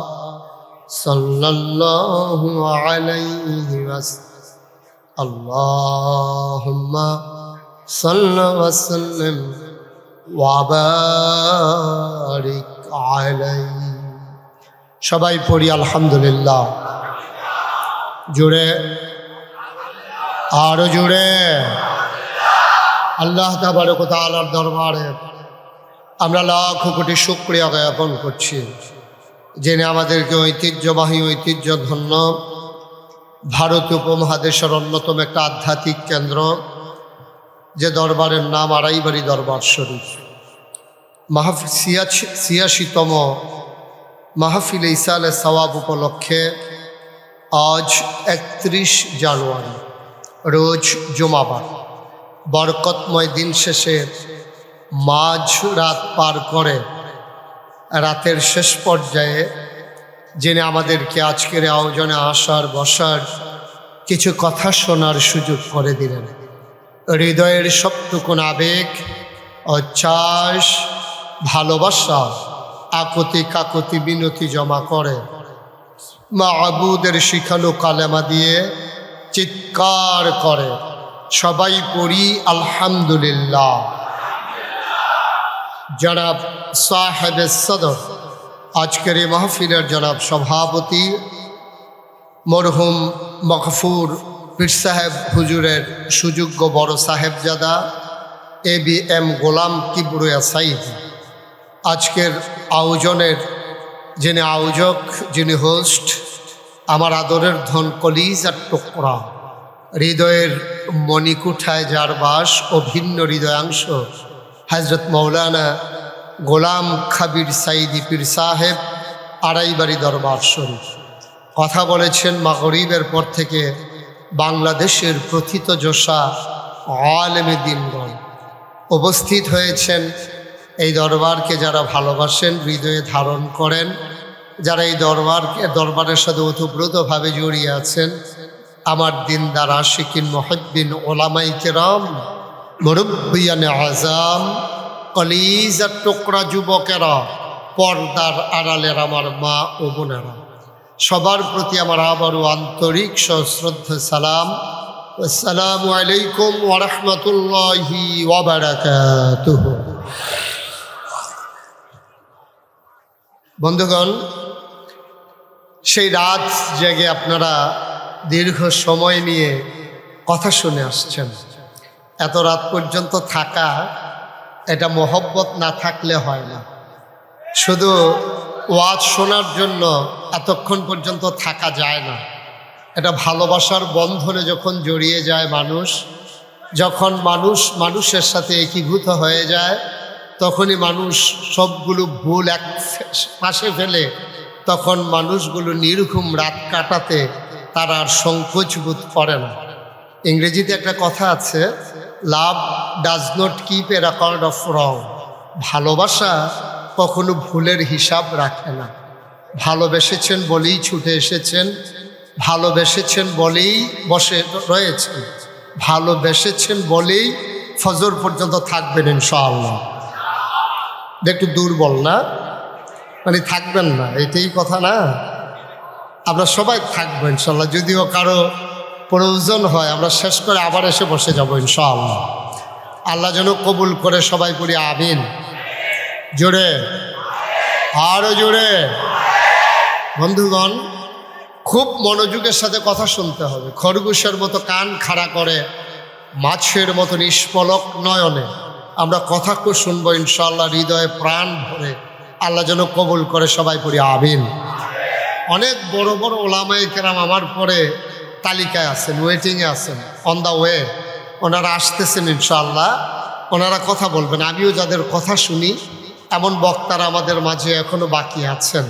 صلى الله عليه وسلم اللهم صل وسلم وبارك عليه সবাই পড়ি আলহামদুলিল্লাহ জোরে আরো জোরে আল্লাহ তাবারক ওয়া তাআলার দরবারে আমরা লাখ কোটি শুকরিয়া জ্ঞাপন করছি যিনি আমাদেরকে ঐতিহ্যবাহী ঐতিহ্যধন্য ভারত উপমহাদেশের অন্যতম একটা আধ্যাত্মিক কেন্দ্র যে দরবারের নাম আড়াইবাড়ি দরবার শরীফ মাহফিল ৮৬তম মাহফিল ইসালে সওয়াব উপলক্ষে আজ ৩১ জানুয়ারি রোজ জুমাবার বরকতময় দিন শেষে মাঝ রাত পার করে রাতের শেষ পর্যায়ে যিনি আমাদেরকে আজকের আয়োজনে আসার বসার কিছু কথা শোনার সুযোগ করে দিলেন হৃদয়ের সবটুকুন আবেগ অচ্ছ্বাস ভালোবাসা আকুতি কাকুতি বিনতি জমা করে মাবুদের শিখানো কালেমা দিয়ে চিৎকার করে সবাই পড়ি আলহামদুলিল্লাহ। জনাব সাহেবে সদর আজকের এই মাহফিলের জনাব সভাপতি মরহুম মকফুর পীর সাহেব হুজুরের সুযোগ্য বড় সাহেবজাদা ABM গোলাম কিবরিয়া সাইদ আজকের আয়োজনের যিনি আয়োজক যিনি হোস্ট আমার আদরের ধন কলিজার টুকরা হৃদয়ের মণিকুঠায় যার বাস ও ভিন্ন হৃদয়াংশ হজরত মৌলানা গোলাম খাবির সাইদি পীর সাহেব আড়াইবাড়ি দরবার শরীফ কথা বলেছেন মাগরিবের পর থেকে বাংলাদেশের প্রথিতযশা আলেমে দ্বীনগণ উপস্থিত হয়েছেন। এই দরবারকে যারা ভালোবাসেন হৃদয়ে ধারণ করেন যারা এই দরবারের সাথে ওতপ্রোতভাবে জড়িয়ে আছেন আমার দিনদার আশিকিন মুহিব্বিন ওলামায়ে কেরাম মুরব্বিয়ানে আযাম কলিজার টুকরা যুবকেরা পর্দার আড়ালের আমার মা ও বোনেরা সবার প্রতি আমার আবারও আন্তরিক সশ্রদ্ধা সালাম। আসসালামু আলাইকুম ওয়া রাহমাতুল্লাহি ওয়া বারাকাতুহু। বন্ধুগণ, সেই রাত জেগে আপনারা দীর্ঘ সময় নিয়ে কথা শুনে আসছেন। এত রাত পর্যন্ত থাকা এটা মহব্বত না থাকলে হয় না। শুধু ওয়াজ শোনার জন্য এতক্ষণ পর্যন্ত থাকা যায় না। এটা ভালোবাসার বন্ধনে যখন জড়িয়ে যায় মানুষ, যখন মানুষের সাথে একীভূত হয়ে যায় তখনই মানুষ সবগুলো ভুল এক পাশে ফেলে তখন মানুষগুলো নির্ঘুম রাত কাটাতে তারা আর সংকোচ বোধ করে না। ইংরেজিতে একটা কথা আছে, লাভ does not keep A record of রং। ভালোবাসা কখনো ভুলের হিসাব রাখে না। ভালোবেসেছেন বলেই ছুটে এসেছেন, ভালোবেসেছেন বলেই বসে রয়েছেন, ভালোবেসেছেন বলেই ফজর পর্যন্ত থাকবেন ইনশাআল্লাহ। একটু দুর্বল না, মানে থাকবেন না, এটাই কথা না। আমরা সবাই থাকবো ইনশাল্লাহ, যদিও কারো প্রয়োজন হয় আমরা শেষ করে আবার এসে বসে যাব ইনশাআল্লাহ। আল্লাহ যেন কবুল করে, সবাই করি আমিন। জোরে, আরো জোরে। বন্ধুগণ, খুব মনোযোগের সাথে কথা শুনতে হবে। খরগোশের মতো কান খাড়া করে, মাছের মতো নিষ্পলক নয়নে আমরা কথা খুব শুনবো ইনশাআল্লাহ, হৃদয়ে প্রাণ ভরে। আল্লাহ যেন কবুল করে, সবাই করি আমিন। অনেক বড় বড় ওলামায়ে কেরাম আমার পরে তালিকায় আছেন, ওয়েটিংয়ে আছেন, অন দ্য ওয়ে। ওনারা আসতেছেন ইনশাআল্লাহ, ওনারা কথা বলবেন। আমিও যাদের কথা শুনি এমন বক্তারা আমাদের মাঝে এখনো বাকি আছেন।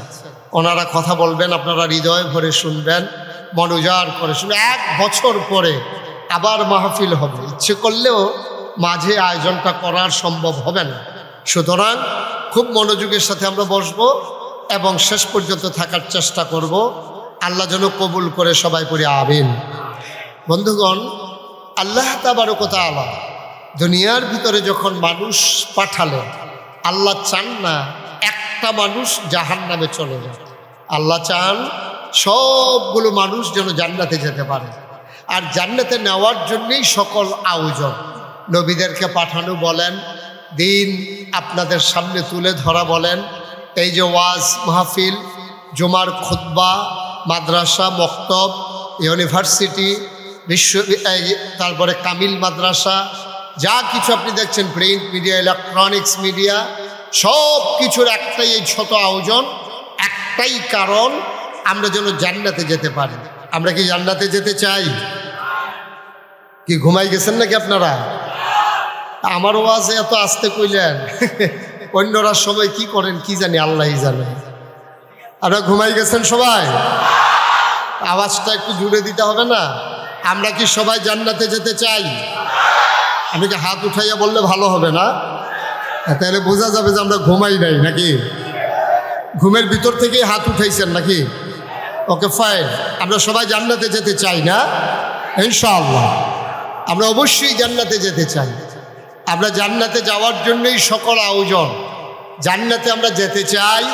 ওনারা কথা বলবেন, আপনারা হৃদয় ভরে শুনবেন, মন উজাড় করে শুনবেন। 1 বছর পরে আবার মাহফিল হবে, ইচ্ছে করলেও মাঝে আয়োজনটা করার সম্ভব হবে না। সুতরাং খুব মনোযোগের সাথে আমরা বসবো এবং শেষ পর্যন্ত থাকার চেষ্টা করব। আল্লাহ যেন কবুল করে, সবাই পড়ি আমিন। বন্ধুগণ, আল্লাহ তাবারক ওয়া তাআলা দুনিয়ার ভিতরে যখন মানুষ পাঠালেন, আল্লাহ চান না একটা মানুষ জাহান্নামে চলে যায়। আল্লাহ চান সবগুলো মানুষ যেন জান্নাতে যেতে পারে। আর জান্নাতে নেওয়ার জন্যই সকল আয়োজন। নবীদেরকে পাঠানো বলেন, দিন আপনাদের সামনে তুলে ধরা বলেন, এই যে ওয়াজ মাহফিল, জুমার খুতবা, মাদ্রাসা, মক্তব, ইউনিভার্সিটি, তারপরে কামিল মাদ্রাসা, যা কিছু আপনি দেখছেন, প্রিন্ট মিডিয়া, ইলেকট্রনিক্স মিডিয়া, সব কিছুর একটাই এই ছোট আয়োজন, একটাই কারণ, আমরা যেন জান্নাতে যেতে পারি। আমরা কি জান্নাতে যেতে চাই? কি ঘুমাই গেছেন নাকি আপনারা? আমার ওয়াজে এত আস্তে কইলেন, অন্যরা সবাই কি করেন কি জানি, আল্লাহই জানে। আপনারা ঘুমাই গেছেন সবাই? আওয়াজটা একটু জুড়ে দিতে হবে না? আমরা কি সবাই জান্নাতে যেতে চাই? আমি কি হাত উঠাইয়া বললে ভালো হবে না? তাহলে বোঝা যাবে যে আমরা ঘুমাই নাই নাকি। ঘুমের ভিতর থেকেই হাত উঠাইছেন নাকি? ওকে, ফাইন। আমরা সবাই জান্নাতে যেতে চাই না? ইনশাআল্লাহ আমরা অবশ্যই জান্নাতে যেতে চাই। আমরা জান্নাতে যাওয়ার জন্যই সকল আয়োজন। জান্নাতে আমরা যেতে চাই,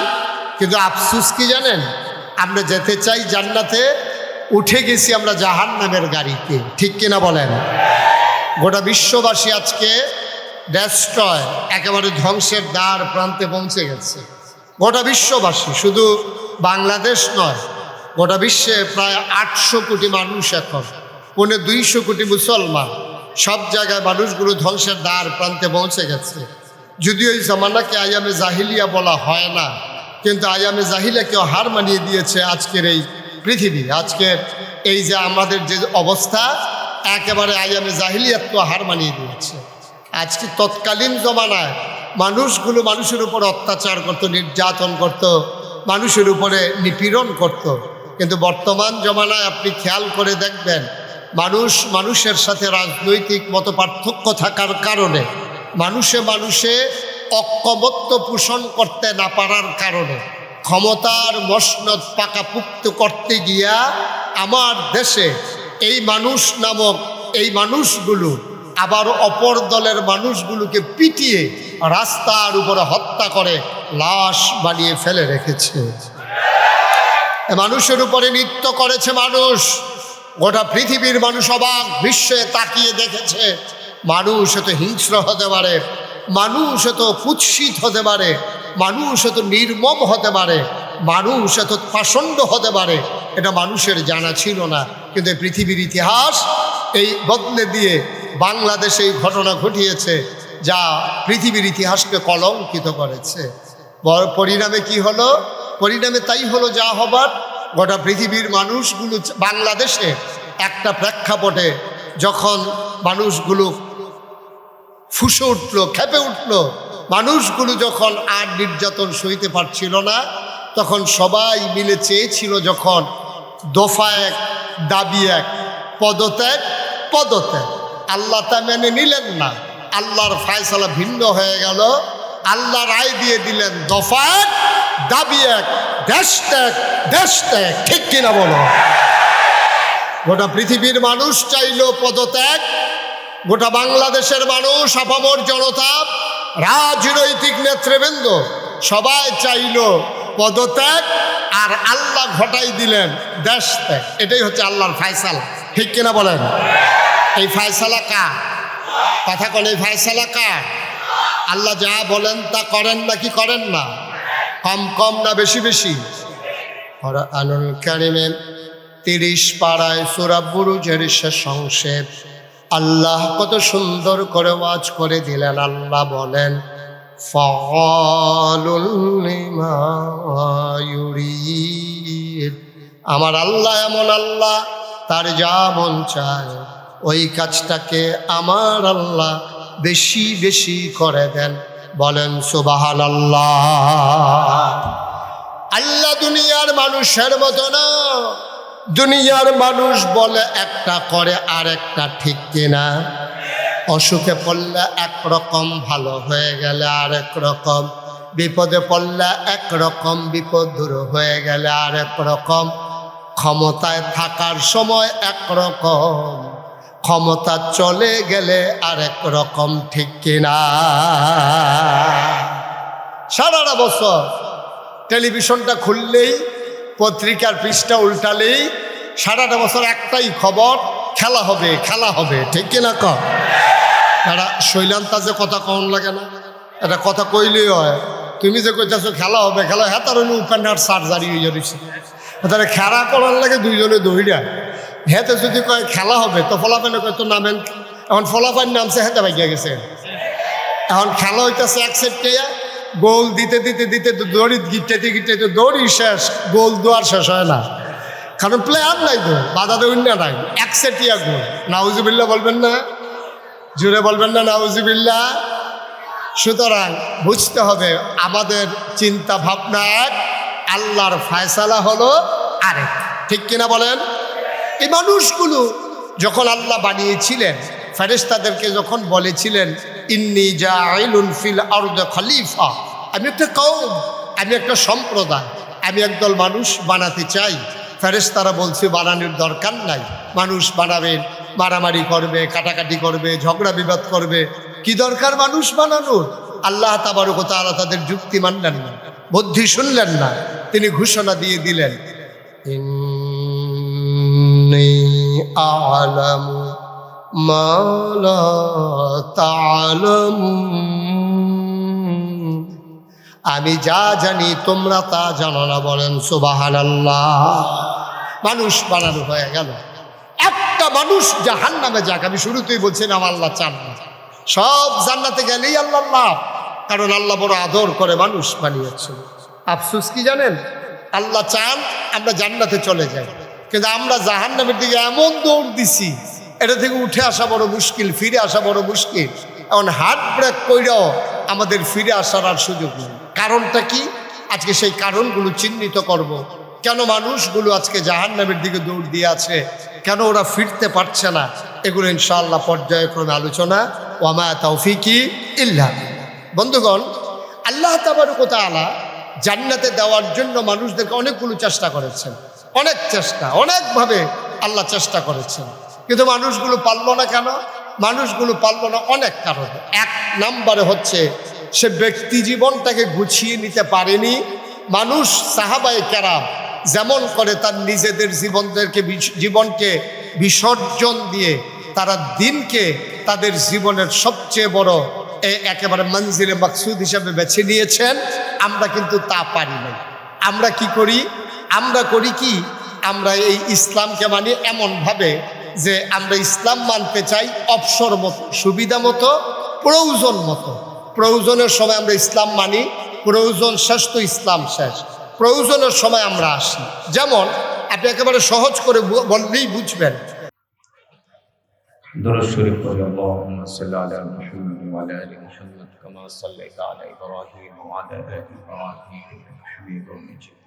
কিন্তু আফসোস কি জানেন? আমরা যেতে চাই জান্নাতে, উঠে গেছি আমরা জাহান্নামের গাড়িতে। ঠিক কিনা বলেন? গোটা বিশ্ববাসী আজকে ডেস্ট্রয়, একেবারে ধ্বংসের দ্বার প্রান্তে পৌঁছে গেছে। গোটা বিশ্ববাসী, শুধু বাংলাদেশ নয়, গোটা বিশ্বে প্রায় 800 কোটি মানুষ, এখন 250 কোটি মুসলমান। সব জায়গায় মানুষগুলো ধ্বংসের দ্বার প্রান্তে পৌঁছে গেছে। যদিও এই জামানাকে আয়ামে জাহিলিয়া বলা হয় না, কিন্তু আয়ামে জাহিলিয়াকেও হার মানিয়ে দিয়েছে আজকের এই পৃথিবী। আজকের এই যে আমাদের যে অবস্থা, একেবারে আয়ামে জাহিলিয়াতকেও হার মানিয়ে দিয়েছে। আজকে তৎকালীন জমানায় মানুষগুলো মানুষের উপর অত্যাচার করত, নির্যাতন করত, মানুষের উপরে নিপীড়ন করত। কিন্তু বর্তমান জমানায় আপনি খেয়াল করে দেখবেন, মানুষ মানুষের সাথে রাজনৈতিক মত পার্থক্য থাকার কারণে, মানুষে মানুষে ঐক্যমত্য পোষণ করতে না পারার কারণে, ক্ষমতার মসনদ পাকাপুক্ত করতে গিয়া আমার দেশে এই মানুষ নামক এই মানুষগুলো আবার অপর দলের মানুষগুলোকে পিটিয়ে রাস্তার উপরে হত্যা করে লাশ বানিয়ে ফেলে রেখেছে। মানুষের উপরে নৃত্য করেছে মানুষ। গোটা পৃথিবীর মানুষ অবাক বিশ্বে তাকিয়ে দেখেছে, মানুষ এত হিংস্র হতে পারে, মানুষ এত কুৎসিত হতে পারে, মানুষ এত নির্মম হতে পারে, মানুষ এত পাষণ্ড হতে পারে, এটা মানুষের জানা ছিল না। কিন্তু পৃথিবীর ইতিহাস এই বদলে দিয়ে বাংলাদেশে এই ঘটনা ঘটিয়েছে, যা পৃথিবীর ইতিহাসকে কলঙ্কিত করেছে। পরিণামে কি হলো? পরিণামে তাই হলো যা হবার। গোটা পৃথিবীর মানুষগুলো বাংলাদেশে একটা প্রেক্ষাপটে যখন মানুষগুলো ফুসে উঠল, খেপে উঠল, মানুষগুলো যখন আর নির্যাতন সইতে পারছিল না, তখন সবাই মিলে চেয়েছিল যখন দফা এক, দাবি এক, পদত্যাগ পদত্যাগ। আল্লাহ তা মেনে নিলেন না, আল্লাহর ফায়সালা ভিন্ন হয়ে গেল। আল্লাহ রায় দিয়ে দিলেন দফা এক, দাবি এক, দেশ ত্যাগ দেশ ত্যাগ। ঠিক কিনা বলো? গোটা পৃথিবীর মানুষ চাইল পদত্যাগ, গোটা বাংলাদেশের মানুষ, আপামর জনতা, রাজনৈতিক নেতৃবৃন্দ সবাই চাইল পদত্যাগ, আর আল্লাহ ঘটাই দিলেন দেশ ত্যাগ। এটাই হচ্ছে আল্লাহর ফায়সালা। ঠিক কিনা বলেন? এই ফায়সালা কার? কথা কোন? এই ফায়সালা কার? আল্লাহ যা বলেন তা করেন নাকি করেন না? কম কম না বেশি বেশি? কুরআনুল কারীমে 30 পারায় সূরা বুরুজের শেষ অংশে আল্লাহ কত সুন্দর করে ওয়াজ করে দিলেন। আল্লাহ বলেন, ফাআলুল লিমা ইউরিদ। আমার আল্লাহ এমন আল্লাহ, তার যা মন চায় ওই কাজটাকে আমার আল্লাহ বেশি বেশি করে দেন। বলেন সুবহানাল্লাহ। আল্লাহ দুনিয়ার মানুষের মতো না। দুনিয়ার মানুষ বলে একটা, করে আর একটা। ঠিক কিনা? অসুখে পড়লে একরকম, ভালো হয়ে গেলে আরেক রকম, বিপদে পড়লে একরকম, বিপদ দূর হয়ে গেলে আরেক রকম, ক্ষমতায় থাকার সময় একরকম, ক্ষমতা চলে গেলে আরেক রকম। ঠিক কিনা? সারাটা বছর টেলিভিশনটা খুললেই, পত্রিকার পৃষ্ঠা উল্টালেই সারাটা বছর একটাই খবর, খেলা হবে খেলা হবে। ঠিক কিনা? এটা শৈলান্তা যে কথা কন লাগে না, এটা কথা কইলেই হয়। তুমি যে কইতেছো খেলা হবে খেলা, হ্যাঁ তার উপেন্ডার সার্জারি হয়ে যাচ্ছে। তাহলে খেলা করার লাগে দুইজনে দৌড়া। হেতে যদি কয় খেলা হবে, তো ফলাফানে কয় তো নামেন। এখন ফলাফান নামছে, হেতে ভাগিয়া গেছে। এখন খেলা হইতেছে এক সেটকে, গোল দিতে দিতে দিতে দড়ি গিটাইতে গিটাইতে দড়ি শেষ, গোল দোয়ার শেষ হয় না, কারণ প্লেয়ার নাই তো, বাধা দেউন না নাই। এক সেটিয়া গোল। নাউজুবিল্লাহ বলবেন না? জুড়ে বলবেন না নাউজুবিল্লাহ? সুতরাং বুঝতে হবে আমাদের চিন্তা ভাবনা এক, আল্লাহর ফায়সালা হলো আরেক। ঠিক কিনা বলেন? এই মানুষগুলো যখন আল্লাহ বানিয়েছিলেন, ফেরেশতাদেরকে যখন বলেছিলেন ইন্নী জাইলুন ফিল আরদি খলিফা, আমি একটা কওম, আমি একটা সম্প্রদায়, আমি একদল মানুষ বানাতে চাই। ফেরেশতারা বলছে বানানোর দরকার নাই, মানুষ বানাবেন, মারামারি করবে, কাটাকাটি করবে, ঝগড়া বিবাদ করবে, কি দরকার মানুষ বানানোর? আল্লাহ তাবারক ওয়া তাআলা তাদের যুক্তি মানলেন না, বুদ্ধি শুনলেন না। তিনি ঘোষণা দিয়ে দিলেন, ইন্নী আ'লামু মা লা তা'লামুন, আমি যা জানি তোমরা তা জানো না। বলেন সুবহানাল্লাহ। মানুষ বানানো হয়ে গেল। একটা মানুষ জাহান্নামে যাক, আমি শুরুতেই বলছিলাম আল্লাহ চান না। সব জান্নাতে গেলেই আল্লাহ লাভ, কারণ আল্লাহ বড় আদর করে মানুষ বানিয়েছিল। আফসোস কি জানেন? আল্লাহ চান আমরা জান্নাতে চলে যাই, কিন্তু আমরা জাহান্নামের দিকে এমন দৌড় দিছি, এটা থেকে উঠে আসা বড় মুশকিল, ফিরে আসা বড় মুশকিল। এখন হার্ট ব্রেক কইরাও আমাদের ফিরে আসার আর সুযোগ নেই। কারণটা কি? আজকে সেই কারণগুলো চিহ্নিত করব। কেন মানুষগুলো আজকে জাহান্নামের দিকে দৌড় দিয়ে আছে, কেন ওরা ফিরতে পারছে না, এগুলো ইনশাআল্লাহ পর্যায়ক্রমে আলোচনা। ওয়ামা তাওফিকি ইল্লা। বন্ধুগণ, আল্লাহ তাবারক ওয়া তাআলা জান্নাতে দেওয়ার জন্য মানুষদেরকে অনেকগুলো চেষ্টা করেছেন, অনেক চেষ্টা, অনেকভাবে আল্লাহ চেষ্টা করেছেন, কিন্তু মানুষগুলো পারল না। কেন মানুষগুলো পারল না? অনেক কারণে। এক নম্বরে হচ্ছে সে ব্যক্তি জীবনটাকে গুছিয়ে নিতে পারেনি। মানুষ সাহাবায়ে কেরাম যেমন করে তার নিজেদের জীবনকে বিসর্জন দিয়ে তারা দিনকে তাদের জীবনের সবচেয়ে বড় একেবারে মঞ্জিলে মাকসুদ হিসাবে বেছে নিয়েছেন, আমরা কিন্তু তা পারি না। আমরা কি করি? আমরা করি কি? আমরা এই ইসলামকে মানি এমনভাবে যে আমরা ইসলাম মানতে চাই অবসর মতো, সুবিধা মতো, প্রয়োজন মতো। প্রয়োজনের সময় আমরা ইসলাম মানি, প্রয়োজন শেষ তো ইসলাম শেষ। প্রয়োজনের সময় আমরা আসি। যেমন আপনি একেবারে সহজ করে বললেই বুঝবেন। درود شریف پڑھیں اللهم صل علی محمد وعلی آل محمد کما كما صليت على إبراهيم وعلى آل إبراهيم إنك حميد مجيد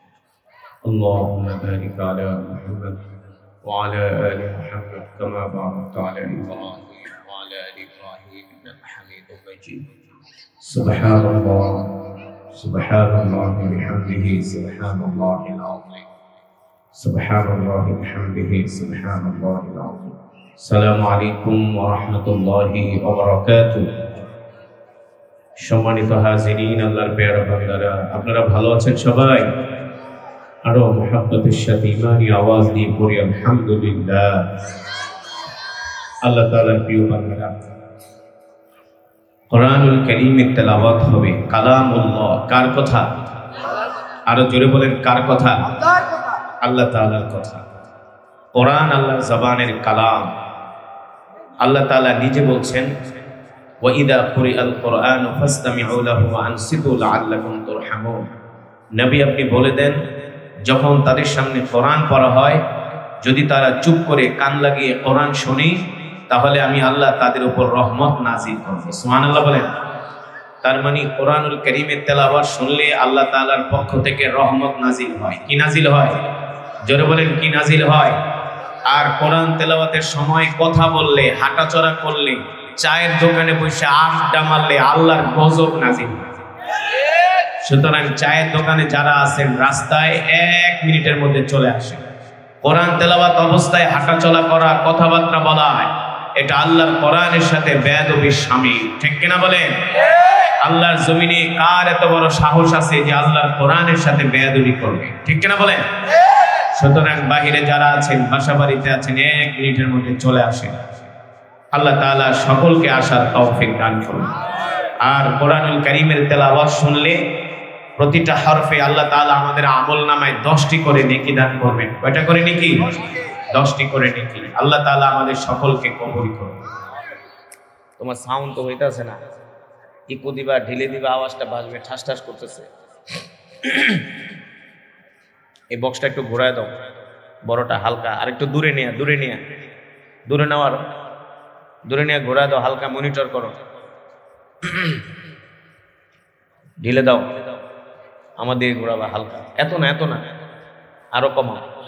اللهم بارك على محمد وعلى آل محمد كما باركت على إبراهيم وعلى آل إبراهيم إنك حميد مجيد سبحان الله بحمده سبحان الله العظيم سبحان الله بحمده سبحان الله العظيم السلام عليكم ورحمة الله وبركاته সম্মানিত হাজিরিন আল্লাহর প্রিয় বান্দারা আপনারা ভালো আছেন সবাই আরো মুহাব্বতের সাথে ঈমানি আওয়াজ দিয়ে পড়ি আলহামদুলিল্লাহ আল্লাহ তাআলার প্রিয় বান্দারা কোরআনুল কারীমের তেলাওয়াত হবে কালামুল্লাহ কার কথা আরো জোরে বলেন কার কথা আল্লাহ তাআলার কথা কোরআন আল্লাহর জবানের কালাম আল্লাহ তাআলা নিজে বলছেন ওয়া ইযা কুরিআল কুরআন ফাসতামিউ লাহু ওয়া আনসিতু লাআল্লাকুম তুরহামুন নবী আপনি বলে দেন যখন তাদের সামনে কোরআন পড়া হয় যদি তারা চুপ করে কান লাগিয়ে কোরআন শুনে তাহলে আমি আল্লাহ তাদের উপর রহমত নাজিল করব সুবহানাল্লাহ বলেন তার মানে কোরআনুল কারীমের তেলাওয়াত শুনলে আল্লাহ তাআলার পক্ষ থেকে রহমত নাজিল হয় কি নাজিল হয় জোরে বলেন কি নাজিল হয় আর কোরআন তেলাওয়াতের সময় কথা বললে হাঁটাচলা করলে চায়ের দোকানে বসে আড্ডা মারলে আল্লাহর গজব নাজিল হয় সুতরাং চায়ের দোকানে যারা আছেন রাস্তায় 1 মিনিটের মধ্যে চলে আসেন কোরআন তেলাওয়াত অবস্থায় হাঁটাচলা করা কথাবার্তা বলা এটা আল্লাহর কোরআনের সাথে বেয়াদবি শামিল ঠিক কিনা বলেন আল্লাহর জমিনে কার এত বড় সাহস আছে যে আল্লাহর কোরআনের সাথে বেয়াদবি করবে ঠিক কিনা বলেন সুতরাং বাহিরে যারা আছেন বাসাবাড়িতে আছেন 1 মিনিটের মধ্যে চলে আসেন আল্লাহ তাআলা সকলকে আসার তৌফিক দান করুন আর কোরআনুল কারীমের তেলাওয়াত শুনলে প্রতিটা হরফে আল্লাহ তাআলা আমাদের আমলনামায় 10টি করে নেকি দান করবেন কয়টা করে নেকি 10টি করে নেকি আল্লাহ তাআলা আমাদের সকলকে কবুল করুন তোমার সাউন্ড তো হইতাছে না ইকো দিবা ঢিলে দিবা আওয়াজটা বাজবে ঠাস ঠাস করতেছে এই বক্সটা একটু ঘোরায় দাও বড়টা হালকা আর একটু দূরে নিয়ে ঘোরায় দাও হালকা মনিটর করো ঢিলে দাও আমাদের ঘোরাবা হালকা এত না আরো কমাও